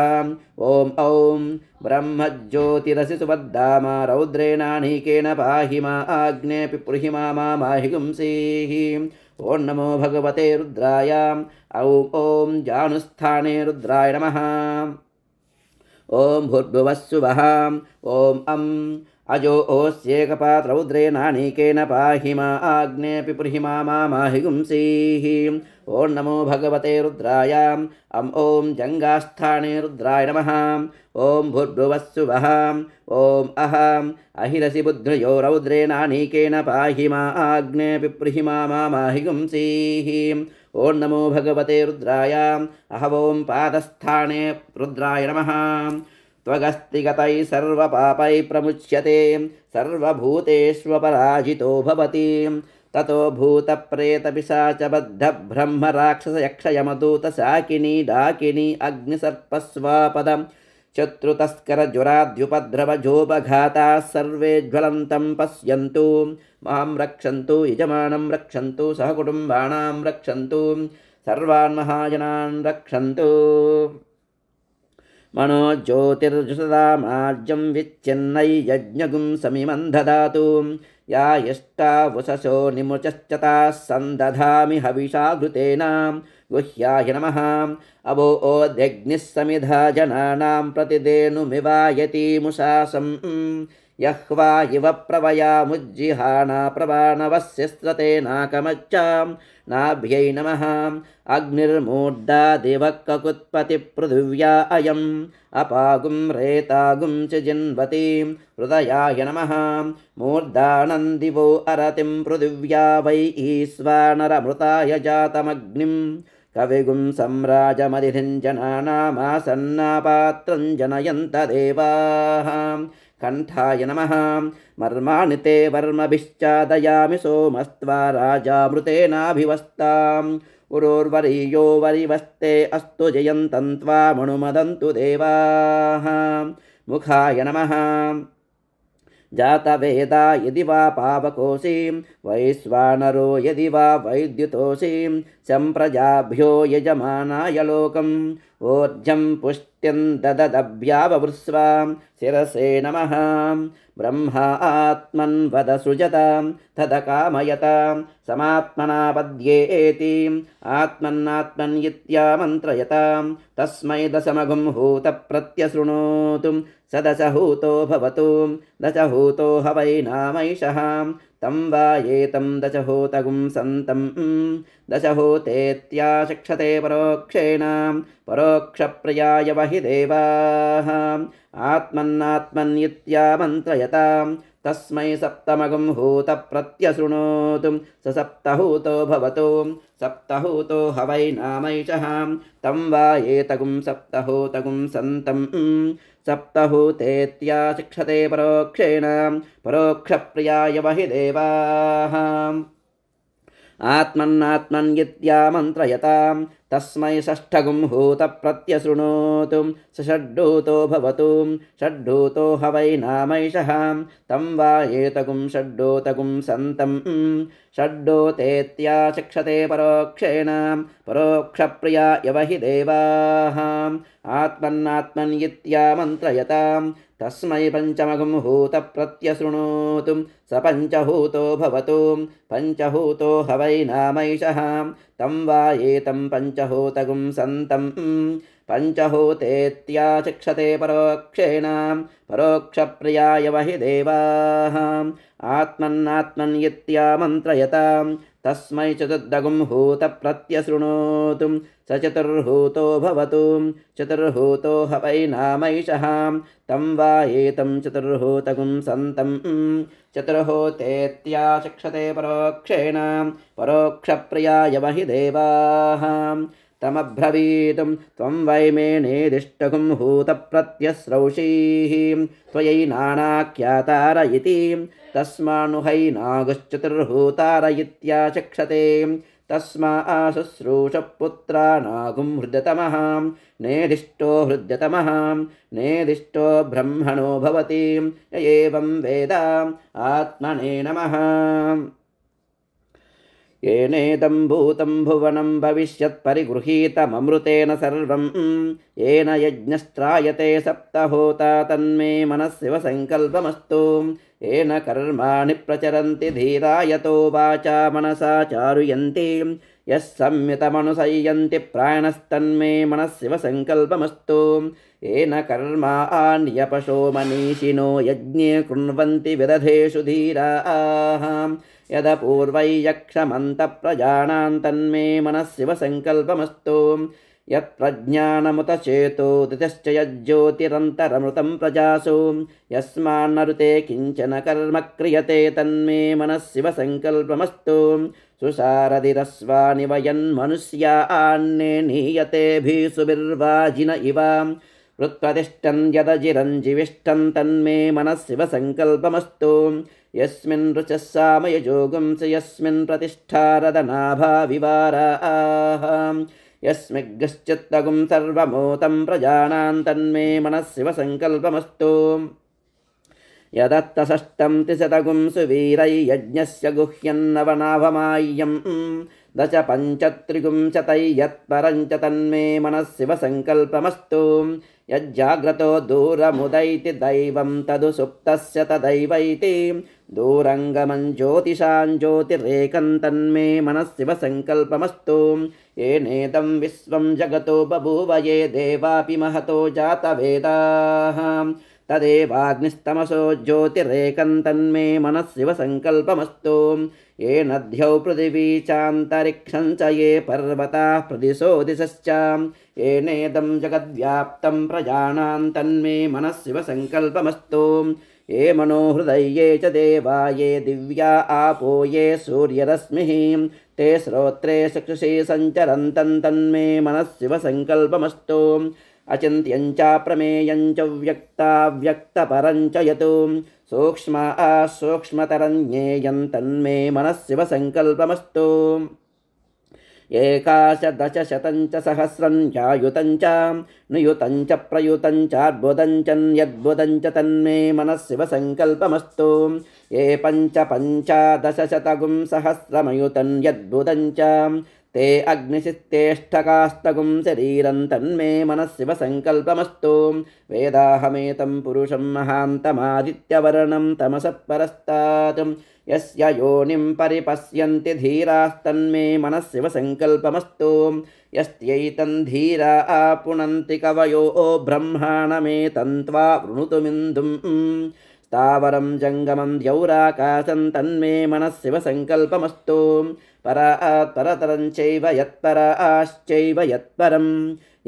ॐ ब्रह्मज्योतिरसि सुबद्धामा रौद्रेणानीकेन पाहि मा आग्ने पिप्रिहि माहि गुंसीः ॐ नमो भगवते रुद्राय ॐ जानुस्थाने रुद्राय नमः ॐ भूर्भुवस्सुवः ॐ अजो ओस्येकपात् रौद्रेणानीकेन पाहि मा आग्ने पिप्रिहि माहि गुंसीः ॐ नमो भगवते रुद्राय ॐ जङ्गास्थाने रुद्राय नमः ॐ भूर्भुवस्सुवः ॐ अहिरसि बुद्धयो रौद्रेणानीकेन पाहि मा आग्ने पिप्रिहि माहि गुंसीः ॐ नमो भगवते रुद्राय ॐ पादस्थाने रुद्राय नमः त्वगस्तिगतैः सर्वपापैः प्रमुच्यते सर्वभूतेष्वपराजितो भवति ततो भूतप्रेतपिशाचबद्धब्रह्मराक्षसयक्षयमदूतशाकिनी डाकिनी अग्निसर्पस्वापदं शत्रुतस्करज्वराद्युपद्रवजोपघाताः सर्वे ज्वलन्तं पश्यन्तु मां रक्षन्तु यजमानं रक्षन्तु सहकुटुम्बानां रक्षन्तु सर्वान् महाजनान् रक्षन्तु मनोज्योतिर्जुषदामार्जं विच्छिन्नै यज्ञगुं समिमं ददातु या यष्टावुषसो निमुचश्चताः सन्दधामि हविषा घृतेन गुह्याय नमः अवोऽध्यग्निः समिधा जनानां प्रतिदेनुमिवायति मुषासं यह्वा इव प्रवयामुज्जिहाना प्रवाणवस्य स्रतेनाकमच्चां नाभ्यै नमः अग्निर्मूर्धा दिवक्ककुत्पतिपृथिव्या अयम् अपागुं रेतागुं च जिन्वतीं हृदयाय नमः मूर्धानन्दिवो अरतिं पृथिव्या वै ईश्वानरमृताय जातमग्निं कविगुं सम्राजमधिजनानामासन्नापात्रं जनयन्त देवाः कण्ठाय नमः मर्माणि ते वर्मभिश्चादयामि सोमस्त्वा राजामृतेनाभिवस्ताम् उरोर्वरीयो वरिवस्ते अस्तु जयन्तं त्वामनुमदन्तु देवाः मुखाय नमः जातवेदा यदि वा पावकोऽसीं वैश्वानरो यदि वा वैद्युतोऽसीं सम्प्रजाभ्यो यजमानाय लोकम् ऊर्जं पुष्ट्यं दददभ्याववृस्वां शिरसे नमः ब्रह्मा आत्मन् वदसृजतां तदकामयतां समात्मना पद्येति आत्मन्नात्मन्यित्यामन्त्रयतां तस्मै दशमगुं हूतप्रत्यशृणोतु स दशहूतो भवतु दशहूतो ह वै नामैषः तं वा एतं दशहूतगुं सन्तं दशहूतेत्याशिक्षते परोक्षेण परोक्षप्रियाय वहि देवाः आत्मन्नात्मन्यित्यामन्त्रयतां तस्मै सप्तमगुं हूतप्रत्यशृणोतु स सप्तहूतो भवतु सप्तहूतो ह वै नामैषः तं वा एतगुं सप्तहूतगुं सन्तं सप्तहूतेत्याशिक्षते परोक्षेण परोक्षप्रियाय वहि देवाः आत्मन्नात्मन्यित्यामन्त्रयतां तस्मै षष्ठगुं हूतप्रत्यशृणोतु स षड्ढूतो भवतु षड्ढूतो ह वै नामैषः तं वा एतगुं षड्ढूतगुं सन्तं षड्ढूतेत्याशिक्षते परोक्षेण परोक्षप्रियाय वहि देवाः आत्मन्नात्मन्यित्यामन्त्रयतां तस्मै पञ्चमगुं हूतप्रत्यशृणोतु स पञ्चहूतो भवतु पञ्चहूतो ह वै नामैषः तं वा एतं पञ्चहूतगुं सन्तं पञ्चहूतेत्याशिक्षते परोक्षेण परोक्षप्रियाय वहि देवाः आत्मन्नात्मन्यित्यामन्त्रयतां तस्मै चतुर्दगुं हूतप्रत्यशृणोतु स चतुर्हूतो भवतु चतुर्हूतो ह वै नामैषः तं वा एतं चतुर्हूतगुं सन्तं चतुर्हूतेत्याशिक्षते परोक्षेण परोक्षप्रियाय वहि देवाः तमब्रवीतुं त्वं वै मे नेदिष्टगुं हूतप्रत्यस्रौषीः त्वयैनानाख्यातार इति तस्मानुहैनागश्चतुर्हूतार इत्याशिक्षते तस्मा शुश्रूषपुत्रानागुं हृद्यतमः नेदिष्टो हृद्यतमः नेदिष्टो ब्रह्मणो भवति य एवं वेद आत्मने नमः येनेदं भूतं भुवनं भविष्यत् परिगृहीतममृतेन सर्वं येन यज्ञस्त्रायते सप्तहोता तन्मे मनस्सिव संकल्पमस्तु येन कर्माणि प्रचरन्ति धीरा यतो वाचा मनसा चारुयन्ति यः संयतमनुसयन्ति प्राणस्तन्मे मनस्सिव संकल्पमस्तु येन कर्माण्यपशो मनीषिणो यज्ञे कृण्वन्ति विदधेषु धीराः यदपूर्वै यक्षमन्तप्रजानां तन्मे मनस्सिव संकल्पमस्तु यत्प्रज्ञानमुतचेतो दितश्च यज्ज्योतिरन्तरमृतं प्रजासु यस्मान्नरुते किञ्चन कर्म क्रियते तन्मे मनस्सिव संकल्पमस्तु सुसारधिरस्वानि वयन्मनुष्यान्ने नीयतेभिः इव वृत्प्रतिष्ठं यदजिरञ्जिविष्ठं तन्मे मनस्सिव संकल्पमस्तु यस्मिन् ऋचः सामयजोगं स यस्मिन् प्रतिष्ठारदनाभाविवाराः यस्मिग्गश्चित्तगुं सर्वमूतं प्रजानां तन्मे मनस्सिव संकल्पमस्तु यदत्तषष्ठं त्रिशतगुं सुवीरै यज्ञस्य गुह्यन्नवनाभमाय्यं दश पञ्चत्रिगुंशतयत्परं च तन्मे मनः शिवसङ्कल्पमस्तु यज्जाग्रतो दूरमुदैति दैवं तदु सुप्तस्य तदैवैति दूरङ्गमं ज्योतिषां ज्योतिरेकं तन्मे मनः शिवसङ्कल्पमस्तु येनेदं विश्वं जगतो बभूव ये देवापि महतो जातवेदाः तदेवाग्निस्तमसो ज्योतिरेकं तन्मे मनः शिवसङ्कल्पमस्तु येन द्यौ पृथिवी चान्तरिक्षं च ये पर्वताः प्रदिशो दिशश्च येनेदं जगद्व्याप्तं प्रजानां तन्मे मनः शिवसङ्कल्पमस्तु ये मनोहृदये च देवा ये दिव्या आपो ये सूर्यरश्मिः ते श्रोत्रे चक्षुषी सञ्चरन्तं तन्मे मनः शिवसङ्कल्पमस्तु अचिन्त्यं च प्रमेयं च व्यक्ताव्यक्तपरं च यत् सूक्ष्मतरं ज्ञेयं तन्मे मनः शिवसङ्कल्पमस्तु एकाश दशशतं च सहस्रं चायुतं च नियुतं च प्रयुतं चाद्भुतं च यद्भुतं च तन्मे मनः शिवसङ्कल्पमस्तु ये पञ्चदशशतगुं सहस्रमयुतं यद्भुतं च ते अग्निशितेष्ठकास्तगुं शरीरं तन्मे मनः शिवसङ्कल्पमस्तु वेदाहमेतं पुरुषं महान्तमादित्यवर्णं तमसः परस्तात् यस्य योनिं परिपश्यन्ति धीरास्तन्मे मनः शिवसङ्कल्पमस्तु यस्त्यैतं धीरा आपुनन्ति कवयो ब्रह्माणमेतन्त्वा वृणुतुमिन्दुं स्थावरं जङ्गमं द्यौराकाशं तन्मे मनः शिवसङ्कल्पमस्तु परात्परतरं चैव यत्पराश्चैव यत्परं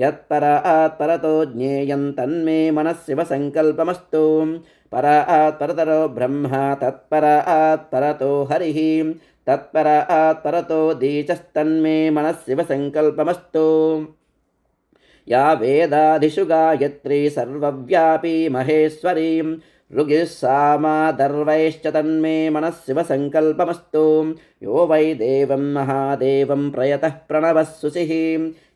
यत्परात्परतो ज्ञेयं तन्मे मनः शिवसङ्कल्पमस्तु परात्परतरो ब्रह्मा तत्परात्परतो हरिः तत्परात्परतो दीचस्तन्मे मनः शिवसङ्कल्पमस्तु या वेदादिषु गायत्री सर्वव्यापी महेश्वरी ऋगिः सामादर्वैश्च तन्मे मनः शिवसङ्कल्पमस्तु यो वै देवं महादेवं प्रयतः प्रणवः सुषिः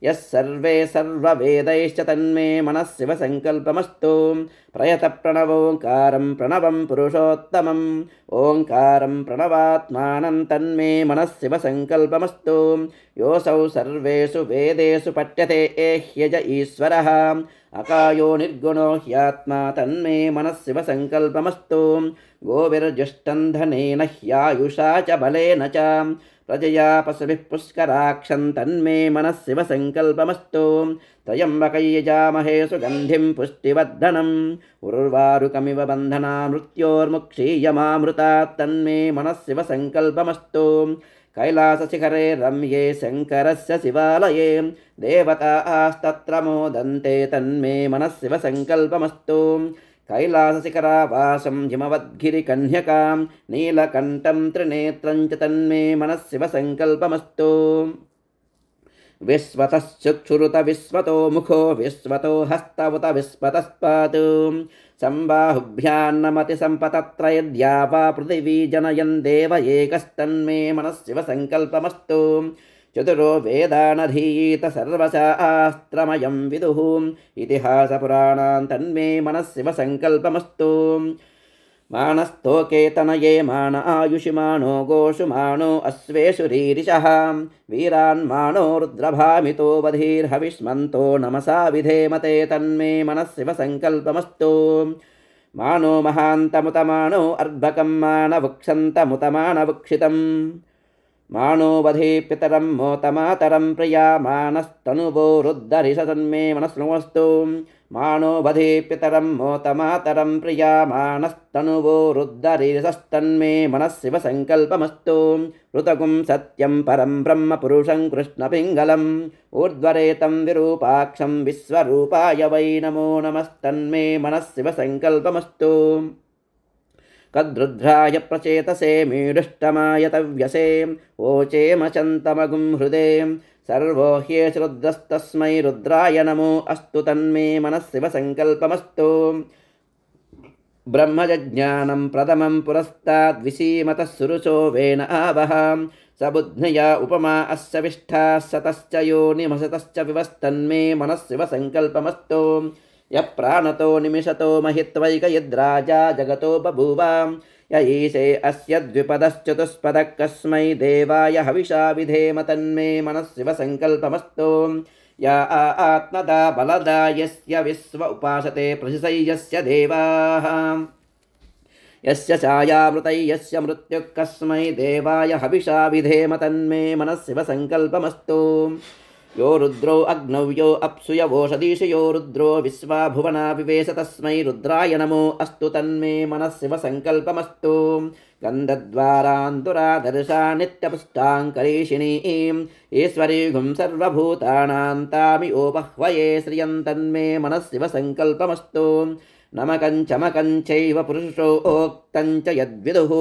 यः सर्वे सर्ववेदैश्च तन्मे मनः शिवसङ्कल्पमस्तु प्रयतः प्रणवोङ्कारं प्रणवं पुरुषोत्तमम् ओङ्कारं प्रणवात्मानं तन्मे मनः शिवसङ्कल्पमस्तु योऽसौ सर्वेषु वेदेषु पठ्यते एह्यज ईश्वरः अकायो निर्गुणो ह्यात्मा तन्मे मनः शिवसङ्कल्पमस्तु गोविर्जुष्टं धनेन ह्यायुषा च बलेन च प्रजया पशुभिः पुष्कराक्षं तन्मे मनः शिवसङ्कल्पमस्तु त्र्यम्बकयजामहे सुगन्धिं पुष्टिवर्धनम् उर्वारुकमिव बन्धना मृत्योर्मुक्षीयमामृतात् तन्मे मनः शिवसङ्कल्पमस्तु कैलासशिखरे रम्ये शङ्करस्य शिवालये देवतास्तत्र मोदन्ते तन्मे मनः शिवसङ्कल्पमस्तु कैलासशिखरावासं हिमवद्गिरिकन्यकां नीलकण्ठं त्रिनेत्रं च तन्मे मनः शिवसङ्कल्पमस्तु विश्वतश्चक्षुरुत विश्वतो मुखो विश्वतो हस्तवुत विश्वतस्पात् सम्बाहुभ्यान्नमति सम्पतत्रयद्या वा पृथिवी जनयन् देव एकस्तन्मे मनः शिवसङ्कल्पमस्तु चतुरो वेदानधीत सर्वशास्त्रमयं विदुः इतिहासपुराणान् तन्मे मनः शिवसङ्कल्पमस्तु मानस्थोके तनये मान आयुषि मानो गोषु मानो अश्वेषु रीरिषः वीरान् मानो रुद्रभामितो वधीर्हविष्मन्तो नमसा विधेमते तन्मे मनः शिवसङ्कल्पमस्तु मानो महान्तमुतमानो अर्भकं मानवुक्षन्तमुतमानवुक्षितम् मानो वधे पितरं मोतमातरं प्रिया मानस्तनुवो रुद्धरिष तन्मे मनस्नुवस्तु मानो वधे पितरं मोतमातरं प्रिया मानस्तनुवो रुद्धरिषस्तन्मे मनः शिवसङ्कल्पमस्तु ऋतगुं सत्यं परं ब्रह्म पुरुषं कृष्णपिङ्गलम् ऊर्ध्वरेतं विरूपाक्षं विश्वरूपाय वै नमो नमस्तन्मे मनः शिवसङ्कल्पमस्तु कद्रुद्राय प्रचेतसे मीडुष्टमाय तव्यसे ओचेमचन्तमगुं हृदे सर्वो ह्येष रुद्रस्तस्मै रुद्राय नमो अस्तु तन्मे मनः शिवसङ्कल्पमस्तु ब्रह्मजज्ञानं प्रथमं पुरस्ताद्विसीमतः सुरुचो वेन आवह सबुध्नया उपमा अस्य विष्ठा सतश्च योनिमसतश्च विवस्तन्मे मनः शिवसङ्कल्पमस्तु यः प्राणतो निमिषतो महित्वैकयद्राजा जगतो बभूव य ईशे अस्य द्विपदश्चतुष्पदः कस्मै देवाय हविषा विधेम तन्मे मनस्शिव सङ्कल्पमस्तु या आत्मदा बलदा यस्य विश्व उपासते प्रशिसय्यस्य देवाः यस्य छायामृतै यस्य मृत्युः कस्मै देवाय हविषा विधेम तन्मे मनस्शिव सङ्कल्पमस्तु यो रुद्रो अग्नौ यो अप्सु यवोषधीषु यो रुद्रो विश्वा भुवना विवेश तस्मै रुद्राय नमो अस्तु तन्मे मनस्शिव सङ्कल्पमस्तु गन्धद्वारान्तुरादर्शा नित्यपुष्टाङ्करीषिणीं ईश्वरीगुं सर्वभूतानां तामि ओपह्वये श्रियं तन्मे मनस्शिव सङ्कल्पमस्तु नमकञ्चमकञ्चैव पुरुषोक्तञ्च यद्विदुः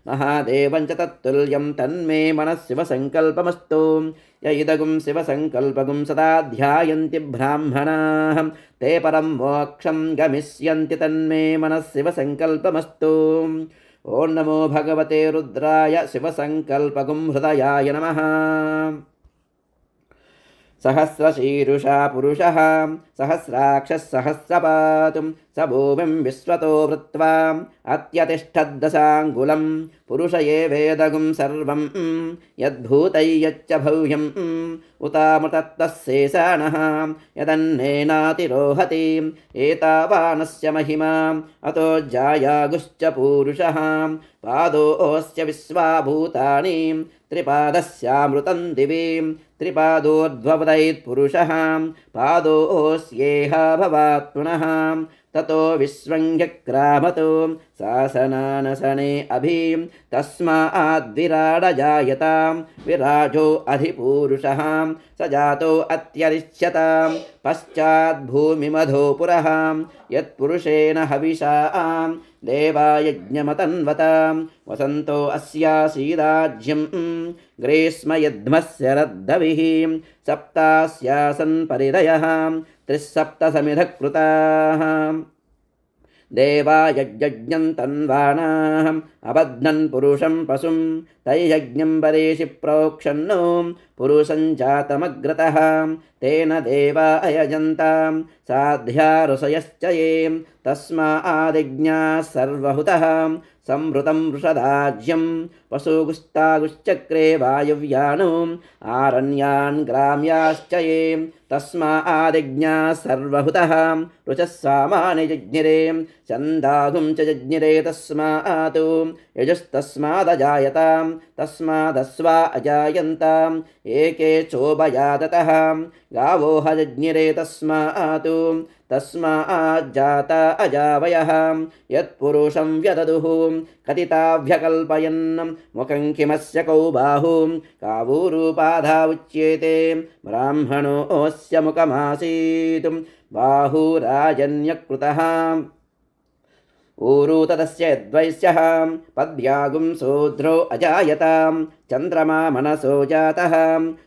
महादेवं च तत्तुल्यं तन्मे मनस्शिव सङ्कल्पमस्तु य इदगुं शिवसङ्कल्पगुं सदा ध्यायन्ति ब्राह्मणाः ते परं मोक्षं गमिष्यन्ति तन्मे मनस्शिव सङ्कल्पमस्तु ॐ नमो भगवते रुद्राय शिवसङ्कल्पगुं हृदयाय नमः सहस्रशीरुषा पुरुषः सहस्राक्षः सहस्रपातुं स भूमिं विश्वतो वृत्वा अत्यतिष्ठद्दशाङ्गुलं पुरुष ये वेदगुं सर्वं यद्भूतैयच्च भव्यम् उतामृतत्तस्येषाणः यदन्नेनातिरोहति एतावानस्य महिमा अतो जायागुश्च पूरुषः पादोऽस्य विश्वाभूतानि त्रिपादस्यामृतं दिवि त्रिपादोर्ध्वपदैत्पुरुषः पादोऽस्येह भवात् पुनः ततो विश्वङ्ग्यक्रामतो शासनानशने अभि तस्माद्विराडजायतां विराजो अधिपूरुषः स जातो अत्यरिष्यतां पश्चाद्भूमिमधो पुरः यत्पुरुषेण हविषा देवायज्ञमतन्वतां वसन्तो अस्यासीदाज्यं ग्रीष्म यद्मस्य रद्धविः सप्तास्यासन् परिदयः 37 कृताः देवायज्ञं तन्वानाः अबध्नन् पुरुषं पशुं तैयज्ञं परेशि प्रोक्षन्नो पुरुषं जातमग्रतः तेन देवा अयजन्तां साध्या ऋषयश्च ये तस्मादिज्ञाः सर्वहुतः संवृतं वृषदाज्यं पशुगुस्तागुश्चक्रे वायव्यानो आरण्यान् ग्राम्याश्च ये तस्मादिज्ञाः सर्वहुतः ऋचः सामानि जज्ञिरे छन्दागुं च जज्ञिरे तस्मात् यजुस्तस्मादजायतां तस्मादस्वा अजायन्ताम् एके चोभयादतः गावोह जज्ञिरे तस्माज्जाता अजावयः यत्पुरुषं व्यददुः कथिताभ्यकल्पयन् मुखं किमस्य कौ बाहु कावूरूपाधा उच्येते ब्राह्मणोऽस्य मुखमासीत् बाहुराजन्यकृतः ऊरू तदस्य यद्वैश्यः पद्भ्यागुं शूद्रो अजायतां चन्द्रमा मनसो जातः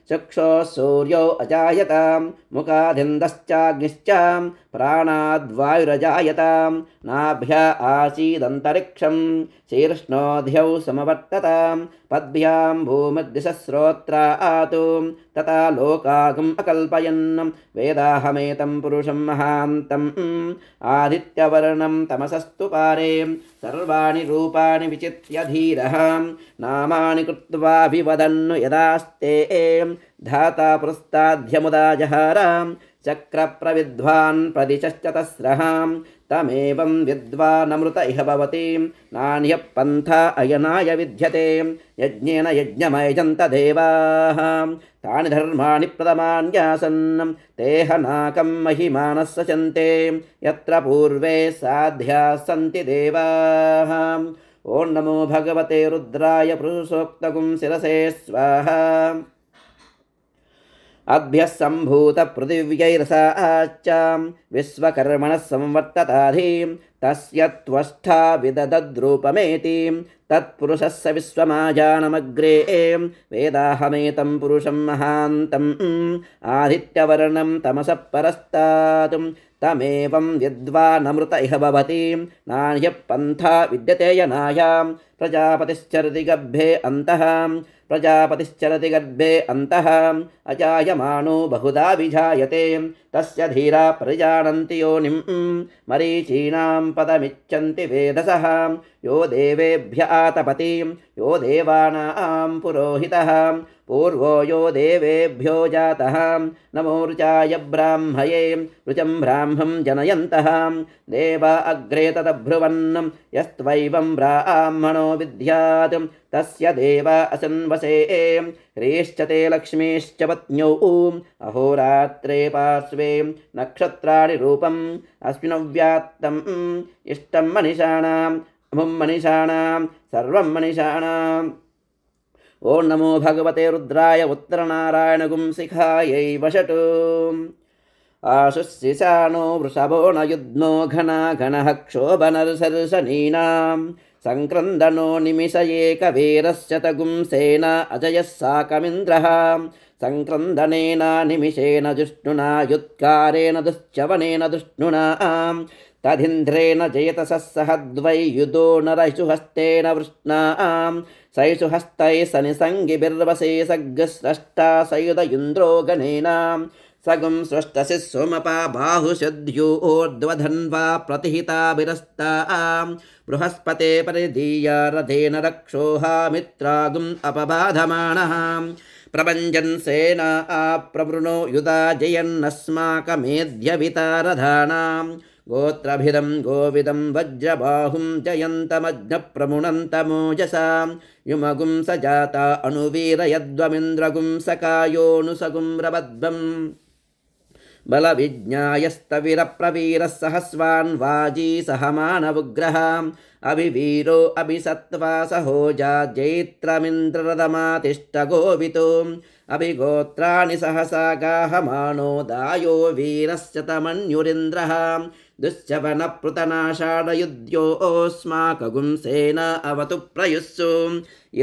चक्षो सूर्यो अजायतां मुखादिन्दश्चाग्निश्च प्राणाद्वायुरजायतां नाभ्या आसीदन्तरिक्षं शीर्ष्णोऽध्यौ समवर्ततां पद्भ्यां भूमिर्दिशस्रोत्रात् तथा लोकागुम् अकल्पयन् वेदाहमेतं पुरुषं महान्तम् आदित्यवर्णं तमसस्तु पारे सर्वाणि रूपाणि विचित्य धीरः नामानि कृत्वाभिवदन् यदास्ते धाता पुरस्ताद्यमुदा जहारां चक्रप्रविद्वान् प्रदिशश्चतस्रः तमेवं विद्वानमृत इह भवति नान्यः पन्था अयनाय विद्यते यज्ञेन यज्ञमयजन्त देवाः तानि धर्माणि प्रथमान्यासन् तेह नाकं महिमानः सचन्ते यत्र पूर्वे साध्याः सन्ति देवाः ॐ नमो भगवते रुद्राय पुरुषोक्तगुं शिरसे स्वाहा अभ्यः सम्भूत पृथिव्यैरसाच्च विश्वकर्मणः संवर्तताधिं तस्य त्वष्टा विददद्रूपमेति तत्पुरुषस्य विश्वमाजानमग्रे वेदाहमेतं पुरुषं महान्तम् आदित्यवर्णं तमसः परस्तात् तमेवं विद्वानमृत इह भवति नान्यः पन्था विद्यते यनायां प्रजापतिश्चरति गर्भे अन्तः अजायमानो बहुधा विजायते तस्य धीरा परिजानन्ति योनिं मरीचीनां पदमिच्छन्ति वेधसः यो देवेभ्य आतपति यो देवानां पुरोहितः पूर्वो यो देवेभ्यो जातः नमोर्चाय ब्राह्मये ऋचं ब्राह्मं जनयन्तः देवा अग्रे तदब्रुवन् यस्त्वैवं ब्राह्मणो विद्यात् तस्य देवा असन्वसे ह्रीश्च ते लक्ष्मीश्च पत्न्यौ अहोरात्रे पार्श्वे नक्षत्राणि रूपम् अस्मिन्व्यात्तम् इष्टं मनीषाणाम् अमुं मनीषाणां सर्वं मनीषाणाम् ॐ नमो भगवते रुद्राय उत्तरनारायणगुंसिखायै वषट् आशुस्सिशानो वृषभो न युध्नो घना घनः क्षोभनर्षर्षणीनां संक्रन्दनो निमिषयेकवीरस्य तगुंसेन अजयः साकमिन्द्रः संक्रन्दनेन निमिषेण जुष्णुना युत्कारेण दुश्चवनेन दुष्णुना तदिन्द्रेण जयतसः सहद्वै युधो नरैषुहस्तेन वृष्णां सैषुहस्तैः सनिसङ्गिभिर्वसे सग्स्रष्टा सयुध इन्द्रो गणेन सगुं स्रष्टसि सोमपा बाहुषद्योर्ध्वधन्वा प्रतिहिताभिरस्तां बृहस्पते परिधीया रथेन रक्षोहा मित्रागुम् अपबाधमानः प्रभञ्जन् सेना प्रवृणो युधा जयन्नस्माकमेध्यवितारधानां गोत्रभिदं गोविदं वज्रबाहुं जयन्तमज्ञप्रमुणन्तमोजसां युमगुं स जाता अनुवीरयद्वमिन्द्रगुं सकायोऽनुसगुं रबद्वम् बलविज्ञायस्तविरप्रवीरः सहस्वान् वाजी सहमानवुग्रहाम् अभिवीरो अभिसत्त्वा सहोजा जैत्रमिन्द्ररदमातिष्ठगोवितो अभिगोत्राणि सहसा गाहमानो दायो वीरस्य तमन्युरिन्द्रः दुश्चवनपृतनाषाढयुध्योऽस्माकगुंसेन अवतु प्रयुस्सु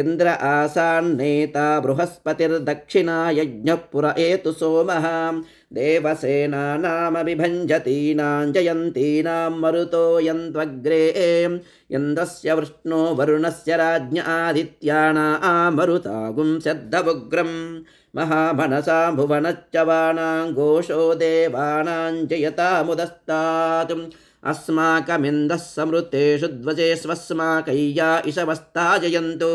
इन्द्र आसान्नेता बृहस्पतिर्दक्षिणा यज्ञः पुर एतु सोमः देवसेनानामभिभञ्जतीनां जयन्तीनां मरुतो यन्त्वग्रे इन्द्रस्य वृष्णो वरुणस्य राज्ञ आदित्यानां मरुतागुं सद्धवुग्रम् महामनसा भुवनच्चवानां घोषो देवानां जयतामुदस्तात् अस्माकमिन्दः समृतेषु ध्वजे स्वस्माकय्या इषवस्ता जयन्तु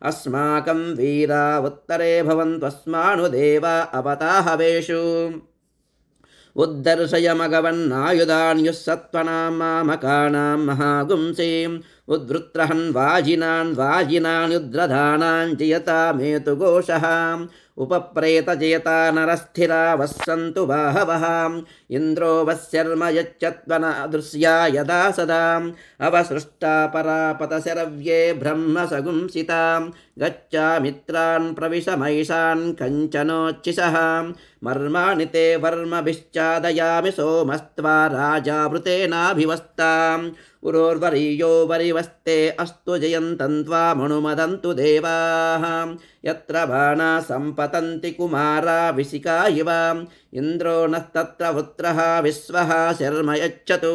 अस्माकं वीरा उत्तरे भवन्त्वस्मानुदेवा अवताहवेषु उद्दर्शय मघवन्नायुधान्युः सत्त्वनां मामकानां महागुंसीम् उद्वृत्रहन् वाजिनान् जयतामेतु घोषः उपप्रेत जयता नरस्थिरा वस्सन्तु बाहवः इन्द्रो वस्यर्म यच्चत्वनादृश्या यदा सदा अवसृष्टा परापतशरव्ये ब्रह्मसगुंसितां गच्छामित्रान् प्रविश महिषान् कञ्चनोच्चिषः मर्माणि ते वर्मभिश्चादयामि सोमस्त्वा राजावृतेनाभिवस्ताम् उरोर्वरीयो वरिवस्ते अस्तु जयन्तं त्वामनुमदन्तु देवाः यत्र बाणा सम्पतन्ति कुमारा विशिका इव इन्द्रो नस्तत्र वृत्रः विश्वः शर्म यच्छतु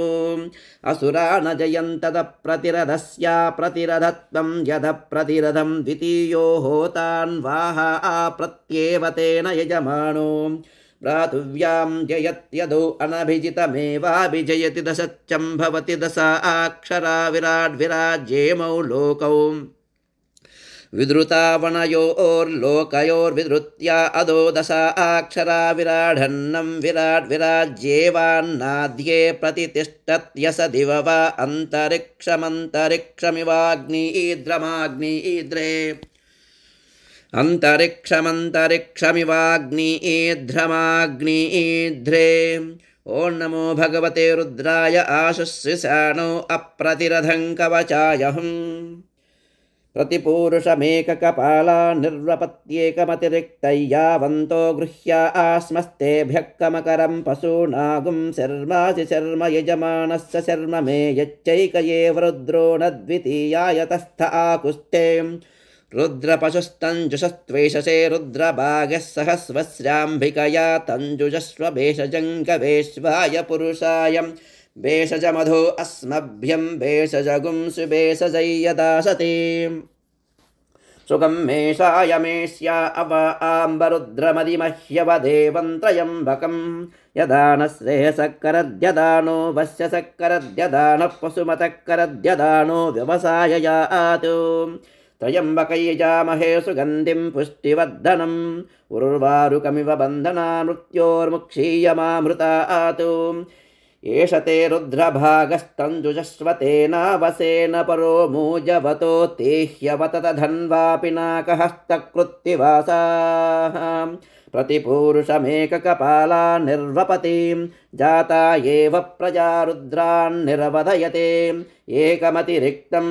असुरा न जयन्तदप्रतिरथस्या प्रतिरथत्वं यद प्रतिरथं द्वितीयो होतान्वाः प्रत्येव तेन यजमानो भ्रातुव्यां जयत्यदो अनभिजितमेवाभिजयति दशच्चं भवति दशा अक्षरा विराज्येमौ लोकौ विद्रुतावनयोर्लोकयोर्विधृत्या अदो दशा अक्षरा विराढन्नं विराज्येवान्नाद्ये प्रतितिष्ठत्यस दिव वा अन्तरिक्षमन्तरिक्षमिवाग्निद्रमाग्निद्रे अन्तरिक्षमन्तरिक्षमिवाग्निध्रमाग्निध्रे ॐ नमो भगवते रुद्राय आशुस्सिशानो अप्रतिरथं कवचायहम् प्रतिपूरुषमेककपाला निर्वपत्येकमतिरिक्तय्यावन्तो गृह्या आस्मस्तेभ्यः कमकरं पशूनागुं शर्मासि शर्म यजमानस्य शर्म मे यच्चैकये रुद्रो न द्वितीयाय तस्थ आकुस्ते रुद्रपशुस्तञ्जुषस्त्वेषसे रुद्रभागः सहस्वस्राम्भिकया तञ्जुजस्वभेषजङ्गवेश्वाय पुरुषाय भेषजमधो अस्मभ्यं भेषजगुं सुभेषजय्यदासते सुगं मेषाय मेष्या अव आम्बरुद्रमदिमह्यवदेवं त्रयम्बकं यदानश्रेयसकरद्यदानो वश्यसकरद्यदानः पशुमतकरद्यदानो व्यवसाययात् त्र्यम्बकैर्यजामहे सुगन्धिं पुष्टिवर्धनम् उर्वारुकमिव बन्धना मृत्योर्मुक्षीयमामृतात् एष ते रुद्रभागस्तञ्जुजस्वतेनावसेन परो मूजवतो ते ह्यवतत धन्वापिनाकहस्तकृत्तिवासाः प्रतिपूरुषमेककपाला निर्वपतिं जाता एव प्रजा रुद्रान् निरवधयते एकमतिरिक्तं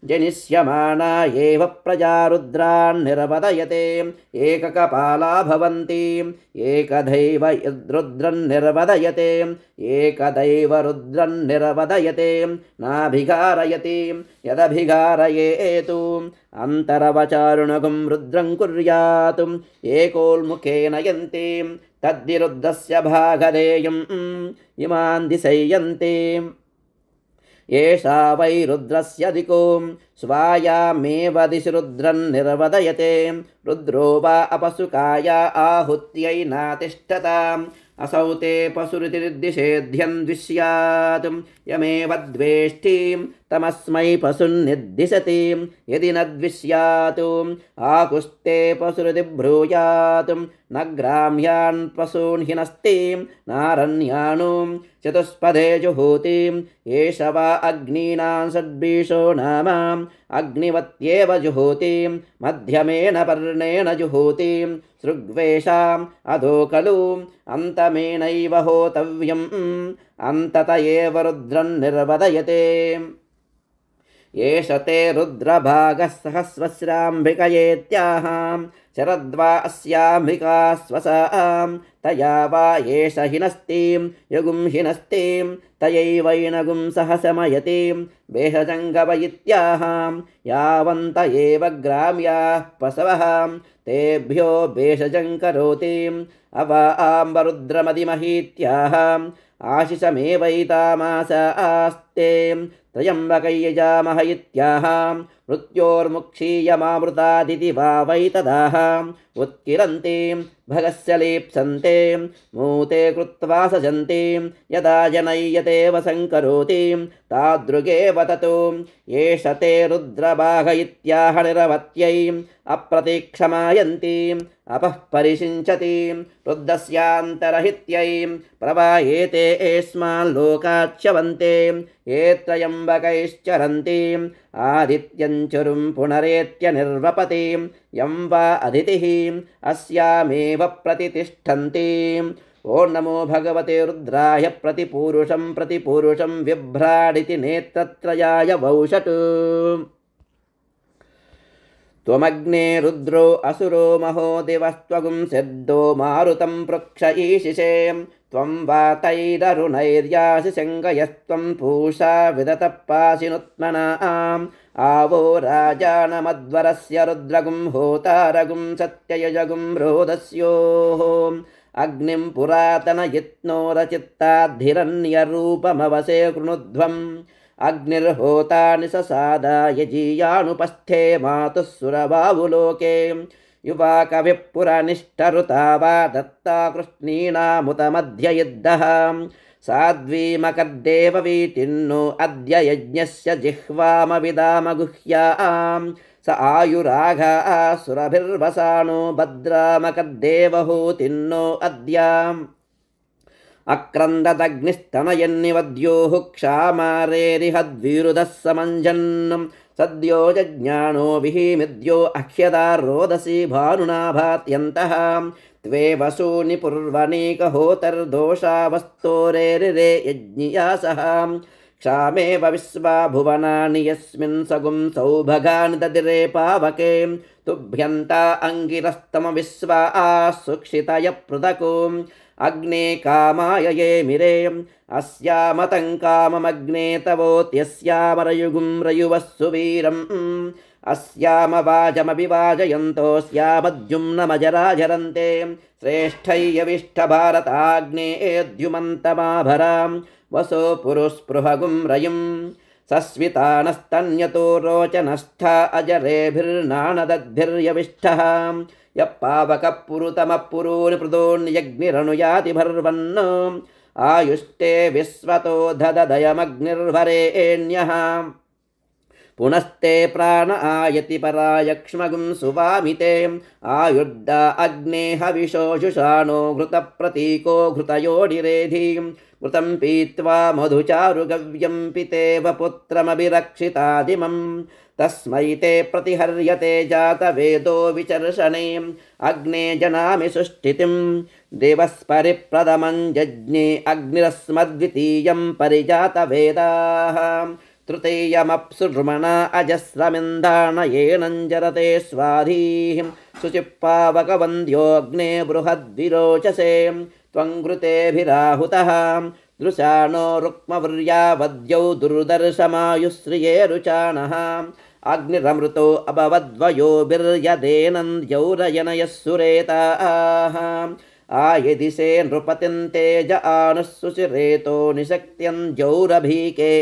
जनिष्यमाना एव प्रजा रुद्रान् निरवधयते एककपाला भवन्ति एकदैव रुद्रन् निर्वधयते एकदैव रुद्रन् निर्वधयते नाभिघारयति यदभिघारयेतु अन्तरवचारुणगुं रुद्रं कुर्यात् एकोल्मुखेन यन्ति तद्विरुद्धस्य भागधेयम् इमान् दिशयन्ति एषा वै रुद्रस्य दिको स्वायामेव दिशि रुद्रन् निर्वदयते रुद्रो वा अपसुकाया आहुत्यै नातिष्ठताम् असौ ते पशुरितिर्दिशेध्यन्विष्यात् यमेव द्वेष्टिं तमस्मै पशुन्निर्दिशति यदि न द्विष्यात् आकुस्ते पशुरितिब्रूयात् न ग्राम्यान् पशून् हिनस्तिं नारण्यानुं चतुष्पदे जुहूतिम् एष वा अग्नीनां षड्विशो नाम अग्निवत्येव जुहूतिं मध्यमेन पर्णेन जुहूतिं सृग्वेषाम् अधो खलु अन्तमेनैव होतव्यम् अन्तत एव रुद्रन् निर्वदयते एष ते रुद्रभागः सहस्रस्राम्भिकयेत्याह शरद्वा अस्याम्भिका स्वसां तया वा एष हिनस्तिं यगुं हिनस्तिं तयैवैनगुं सहसमयतिं भेषजङ्गवयित्याह यावन्त एव ग्राम्याः पशवः तेभ्यो भेषजं करोतिम् अवाम्बरुद्रमदिमहीत्याह आशिषमेवैतामास आस्ते त्र्यम्बकैर्यजामह इत्याह मृत्योर्मुक्षीयमामृतादिति वा वै तदाह उत्किरन्ति भगस्य लीप्सन्ते मूते कृत्वा सजन्ति यदा जनय्यतेव संकरोति तादृगेव ततो एष ते रुद्रबाह इत्याह निरवत्यै अप्रतीक्षमायन्ति अपः परिषिञ्चति रुद्रस्यान्तरहित्यै प्रवायेते एस्मान् लोकाच्यवन्ते ये त्र्यम्बकैश्चरन्ति आदित्यञ्चुरुं पुनरेत्य निर्वपति यं वा अदितिः अस्यामेव प्रतितिष्ठन्ति ओ नमो भगवते रुद्राय प्रतिपूरुषं विभ्राडिति नेत्रत्रयाय वौषट् त्वमग्ने रुद्रो असुरो महो दिवस्त्वगुं सिद्धो मारुतं पृक्ष ईशिषे त्वं वातैररुणैर्यासि शङ्गयस्त्वं पूषा विदतः पाशिनुत्मनाम् आवो राजानमध्वरस्य रुद्रगुं होतारगुं सत्ययजगुं रोदस्योः अग्निं पुरातनयत्नो रचित्ताद्धिरन्यरूपमवसे कृणुध्वम् अग्निर्होता निससादाय जीयानुपस्थे मातुः सुरबाहुलोके युवा कविः पुरनिष्ठरुता वा दत्ता कृष्णीनामुतमध्ययुद्धः साध्वीमकद्देववीतिन्नो अद्य यज्ञस्य जिह्वामविदामगुह्याम् स आयुराघा सुरभिर्वसानो भद्रामकद्देवहूतिन्नो अद्याम् अक्रन्ददग्निस्तनयन्निवद्योः क्षामारेरिहद्विरुधः समञ्जन् सद्यो जज्ञानो विहिमिद्यो अह्यदा रोदसी भानुना भात्यन्तः त्वे वसूनि पूर्वनीकहोतर्दोषावस्तोरेरिरे यज्ञियासः क्षामेव विश्वा भुवनानि यस्मिन् सगुं सौभगानि ददिरे पावके तुभ्यन्ता अङ्गिरस्तम विश्वा सुक्षितय पृथको अग्ने कामाय ये मिरे अस्यामतं काममग्ने तवोत्यस्यामरयुगुं रयुवः सुवीरम् अस्यामवाजमभिवाजयन्तोऽस्यामद्युम्नमजराजरन्ते श्रेष्ठैर्यविष्ठभारताग्नेऽद्युमन्तमाभरां वसो पुरुस्पृहगुं रयुं सस्वितानस्तन्यतो रोचनस्था अजरेभिर्नानदद्भिर्यविष्ठः यः पावकः पुरुतमः पुरून् पृदोन्यग्निरनुयाति भर्वन् आयुष्टे विश्वतो दददयमग्निर्वरेण्यः पुनस्ते प्राण आयति परायक्ष्मगुं सुवामिते आयुर्दा अग्ने हविषोजुषाणो घृतप्रतीको घृतयोडिरेधिं घृतं पीत्वा मधुचारुगव्यं पितेव पुत्रमभिरक्षितादिमं तस्मै ते प्रतिहर्यते जातवेदो विचर्षणे अग्ने जनामि सुष्ठितिं देवस्परिप्रथमं जज्ञे अग्निरस्मद्वितीयं परिजातवेदाः तृतीयमप्सुर्मणा अजस्रमिन्दाणयेनञ्जरते स्वाधीः शुचिपावकवन्द्योऽग्ने बृहद्विरोचसे त्वङ्घृतेभिराहुतः दृशानो रुक्मवर्यावद्यौ दुर्दर्शमायुश्रिये रुचाणः अग्निरमृतो अभवद्वयोभिर्यदेनन्द्यौरयनयः सुरेताः आयदिशे नृपतिं तेज आनुः सुचिरेतो निशक्त्यञ्जौरभीके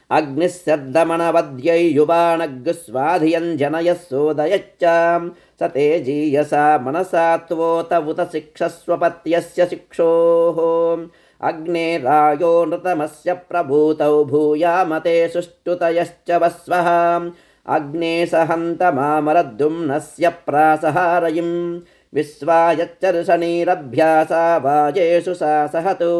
अग्निस्यद्दमनवद्यैयुवानग्स्वाधियञ्जनयः सोदयच्च स तेजीयसा मनसा त्वोत उत शिक्षस्वपत्यस्य शिक्षोः अग्ने रायो नृतमस्य प्रभूतौ भूयामते सुष्टुतयश्च वस्वः अग्ने सहन्तमामरद्युम्नस्य प्रासहारयिं विश्वायच्चर्षणीरभ्यासा वाजेषु सा सहतु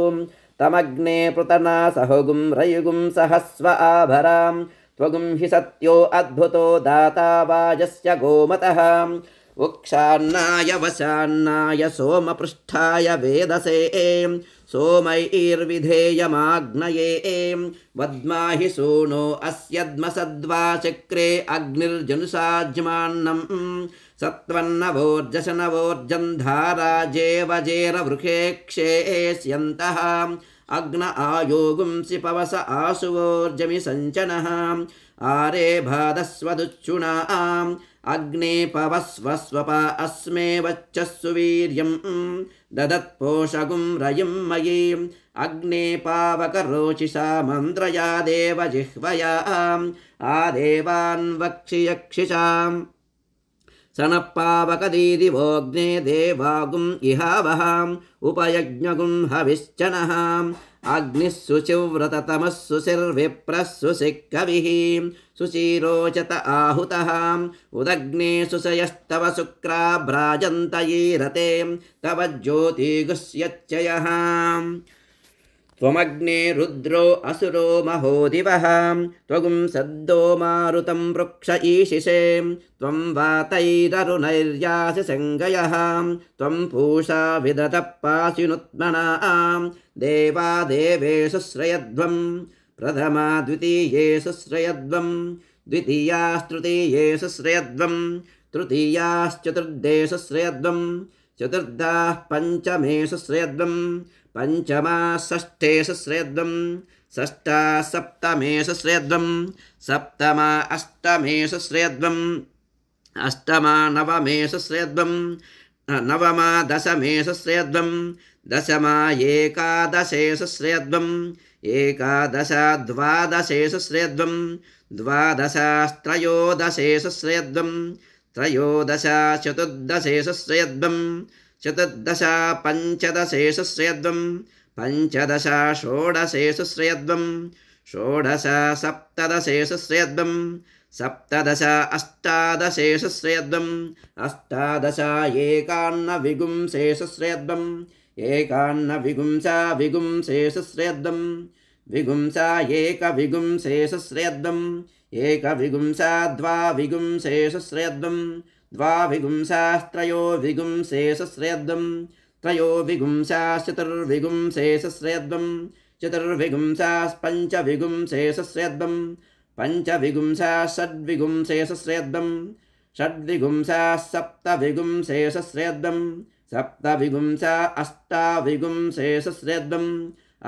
तमग्ने पृतना सहुगुं रयुगुं सहस्व आभरां त्वगुं हि सत्यो अद्भुतो दाता वाजस्य गोमतः उक्षान्नाय वशान्नाय सोमपृष्ठाय वेदसे सोमैर्विधेयमाग्नये वद्माहि सूनो अस्यद्मसद्वा चक्रे अग्निर्जनुषाज्मान्नं सत्त्वन्नवोर्जशनवोर्जन्धाराजेवजेरवृखे क्षेस्यन्तः अग्न आयोगुंसि पवस आशुवोर्जमि सञ्चनः आरे भादस्वदुच्छुणाम् अग्ने पवस्वस्वपा अस्मे वच्चस्सु वीर्यं ददत्पोषगुं रयिं मयि अग्ने पावकरोचिषा मन्त्रया देव जिह्वया आदेवान् वक्षि यक्षिषाम् सनपावकदीदिवोऽग्ने देवागुम् इहावहाम् उपयज्ञगुं हविश्चनः अग्निः शुचिव्रततमः सुशिर्विप्रः सुशिक्कविः सुचिरोचत आहुतः उदग्ने सुशयस्तव शुक्रा भ्राजन्तयीरते तव ज्योतिगुष्यच्चयः त्वमग्ने रुद्रो असुरो महोदिवः त्वगुं सद्दो मारुतं वृक्ष ईशिषे त्वं वातैररुणैर्यासि सङ्गयः त्वं पूषा विदतः पाशिनुत्मना देवा देवेषु श्रयध्वं प्रथमा द्वितीयेषु श्रयध्वं द्वितीयास्तृतीयेषु श्रयध्वं तृतीयाश्चतुर्देषु श्रयध्वं चतुर्दाः पञ्चमेषु श्रयध्वं पञ्चमा षष्ठेषु श्रयध्वं षष्ठा सप्तमेषु श्रयध्वं सप्तमा अष्टमेषु श्रयध्वं अष्टमा नवमेषु श्रयध्वं नवमा दशमेषु श्रयध्वं दशमा एकादशेषु श्रयध्वं एकादश द्वादशेषु श्रयध्वं द्वादशत्रयोदशेषु श्रयध्वं त्रयोदश चतुर्दशेषु श्रयध्वं चतुर्दश पञ्चदशेषु श्रयध्वं पञ्चदश षोडशेषु श्रयध्वं षोडश सप्तदशेषु श्रयध्वं सप्तदश अष्टादशेषु श्रयध्वं अष्टादश एकान्नविगुंसेषु श्रयध्वं एकान्नविगुंसा विगुंसेषु श्रयध्वं विगुंसा एकविगुंसेषु श्रयध्वं एकविगुंसा द्वाविगुंसेषु श्रयध्वं द्वाविगुंसास्त्रयोविगुंसेषु श्रयध्वं त्रयोविगुंसाश्चतुर्विगुंसेषु श्रयध्वं चतुर्विगुंसास्पञ्चविगुंसेषु श्रयध्वं पञ्चविगुंसाषड्विगुंसेषु श्रयध्वं षड्विगुंसासप्तविगुंसेषु श्रयध्वं सप्तविगुंसा अष्टाविगुंसेषु श्रयध्वं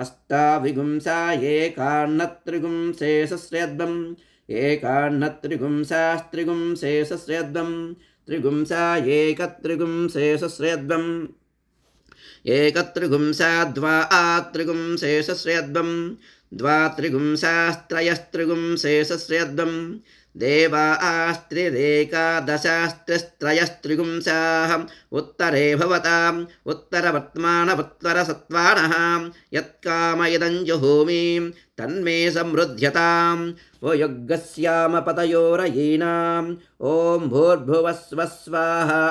अष्टाविगुंसा एकान्नत्रिगुंसेषु श्रयध्वं एकान्नत्रिगुंसास्त्रिगुंसेषु श्रयध्वं त्रिगुंसा एकत्रिगुंसेषु श्रयध्वं एकत्रिगुंसा द्वात्रिगुंसेषु श्रयध्वं द्वात्रिगुंसास्त्रयस्त्रिगुंसेषु श्रयध्वं देवास्त्रिरेकादशास्त्रिस्त्रयस्त्रिगुंसाः उत्तरे भवताम् उत्तरवर्त्मानवुत्तरसत्त्वानः यत्काम इदं जुहोमि तन्मे समृध्यताम् ओ यज्ञस्यामपतयोरयीनाम् ॐ भूर्भुवस्वः स्वाहा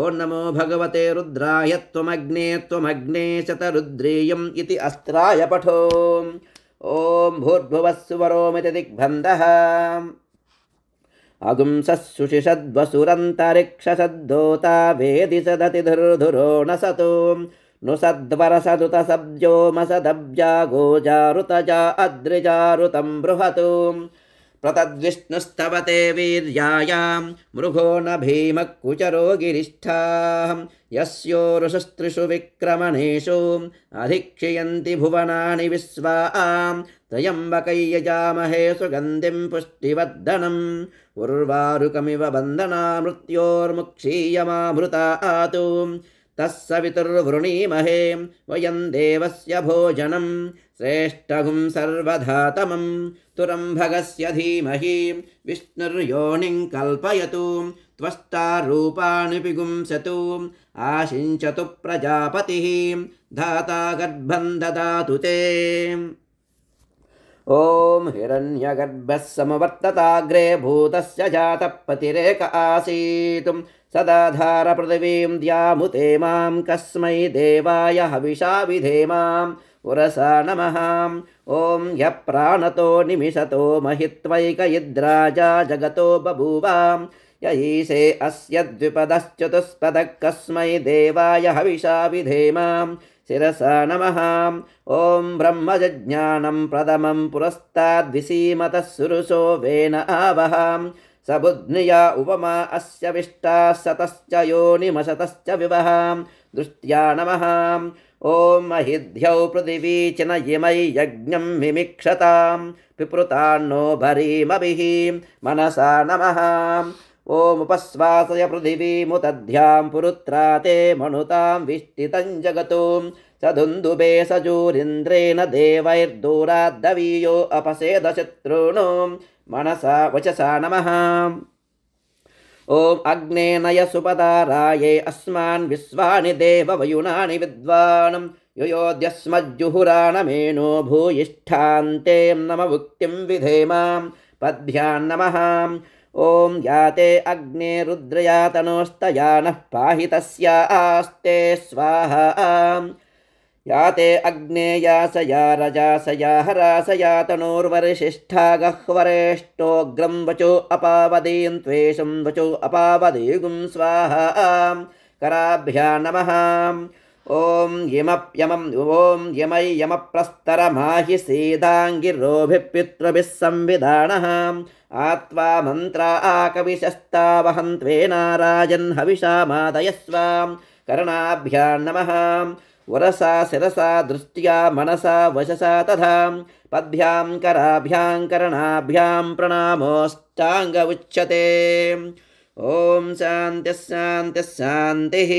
ॐ नमो भगवते रुद्राय त्वमग्ने शतरुद्रीयम् इति अस्त्राय पठो ॐ भूर्भुवस्सुवरोमिति दिग्बन्धः अगुंसः सुषिषद्वसुरन्तरिक्षसद्दोता वेदि सदति धुर्धुरो न सतु नु सद्वरसदुतसब्जोमसदब्जागोजारुतजा अद्रिजारुतं बृहतु प्रतद्विष्णुस्तवते वीर्यायां मृगो न भीमः कुचरो गिरिष्ठाः यस्योरुषस्त्रिषु विक्रमणेषु अधिक्षयन्ति भुवनानि विश्वां त्र्यम्बकैयजामहे सुगन्धिं पुष्टिवर्धनम् उर्वारुकमिव बन्धना मृत्योर्मुक्षीयमामृतातु तस्सवितुर्वृणीमहे वयं देवस्य भोजनं श्रेष्ठगुं सर्वधातमं तुरम्भगस्य धीमहि विष्णुर्योनिं कल्पयतु त्वष्टा रूपाणि पिगुंसतु आशिञ्चतु प्रजापतिः धाता गर्भं ददातु ते ॐ हिरण्यगर्भः समवर्तताग्रे भूतस्य जातः पतिरेक आसीत् सदाधार पृथिवीं द्यामुते मां कस्मै देवाय हविषा विधेमाम् उरसा नमः ॐ ह्यः प्राणतो निमिषतो महित्वैकयिद्राजा जगतो बभूवां य ईशे अस्य द्विपदश्चतुष्पदः कस्मै देवाय हविषा विधेमाम् शिरसा नमः ॐ ब्रह्मजज्ञानं प्रथमं पुरस्ताद्विसीमतः सुरुषो वेन आवहां सबुध्निया उपमा अस्य विष्टाः सतश्च योनिमशतश्च विवहां दृष्ट्या नमः ॐ महिध्यौ पृथिवी चिनयिमै यज्ञं मिमिक्षतां पिपृतान्नो भरीमभिः मनसा नमः ॐ उपश्वासय पृथिवीमुतध्यां पुरुत्रा ते मनुतां विष्टितं जगतो सदुन्दुबे सजूरिन्द्रेण देवैर्दूराद्दवीयो अपसेदशत्रूणो मनसा वचसा नमः ॐ अग्ने नय सुपदाराये अस्मान् विश्वानि देववयुनानि विद्वान् योयोद्यस्मज्जुहुराणमेनो भूयिष्ठान्ते नम भुक्तिं विधेमां पद्भ्यान्नमः ॐ याते अग्ने रुद्रयातनोस्तया नः पाहि तस्यास्ते स्वाहा याते अग्ने यासया रजासया हरासया तनोर्वरिशिष्ठा गह्वरेष्ठोऽग्रं वचो अपावदीं त्वेषं वचो अपावदीगुं स्वाहा कराभ्या नमः ॐ यमै यमप्रस्तरमाहि सीदाङ्गिरोभिः पितृभिः संविधानः आत्वा मन्त्रा आकविशस्तावहन्त्वेनाराजन् हविषा मादयस्वां कर्णाभ्या नमः वरसा शिरसा दृष्ट्या मनसा वशसा तथा पद्भ्यां कराभ्यां कर्णाभ्यां प्रणामोऽष्टाङ्ग उच्यते ॐ शान्तिः शान्तिः शान्तिः।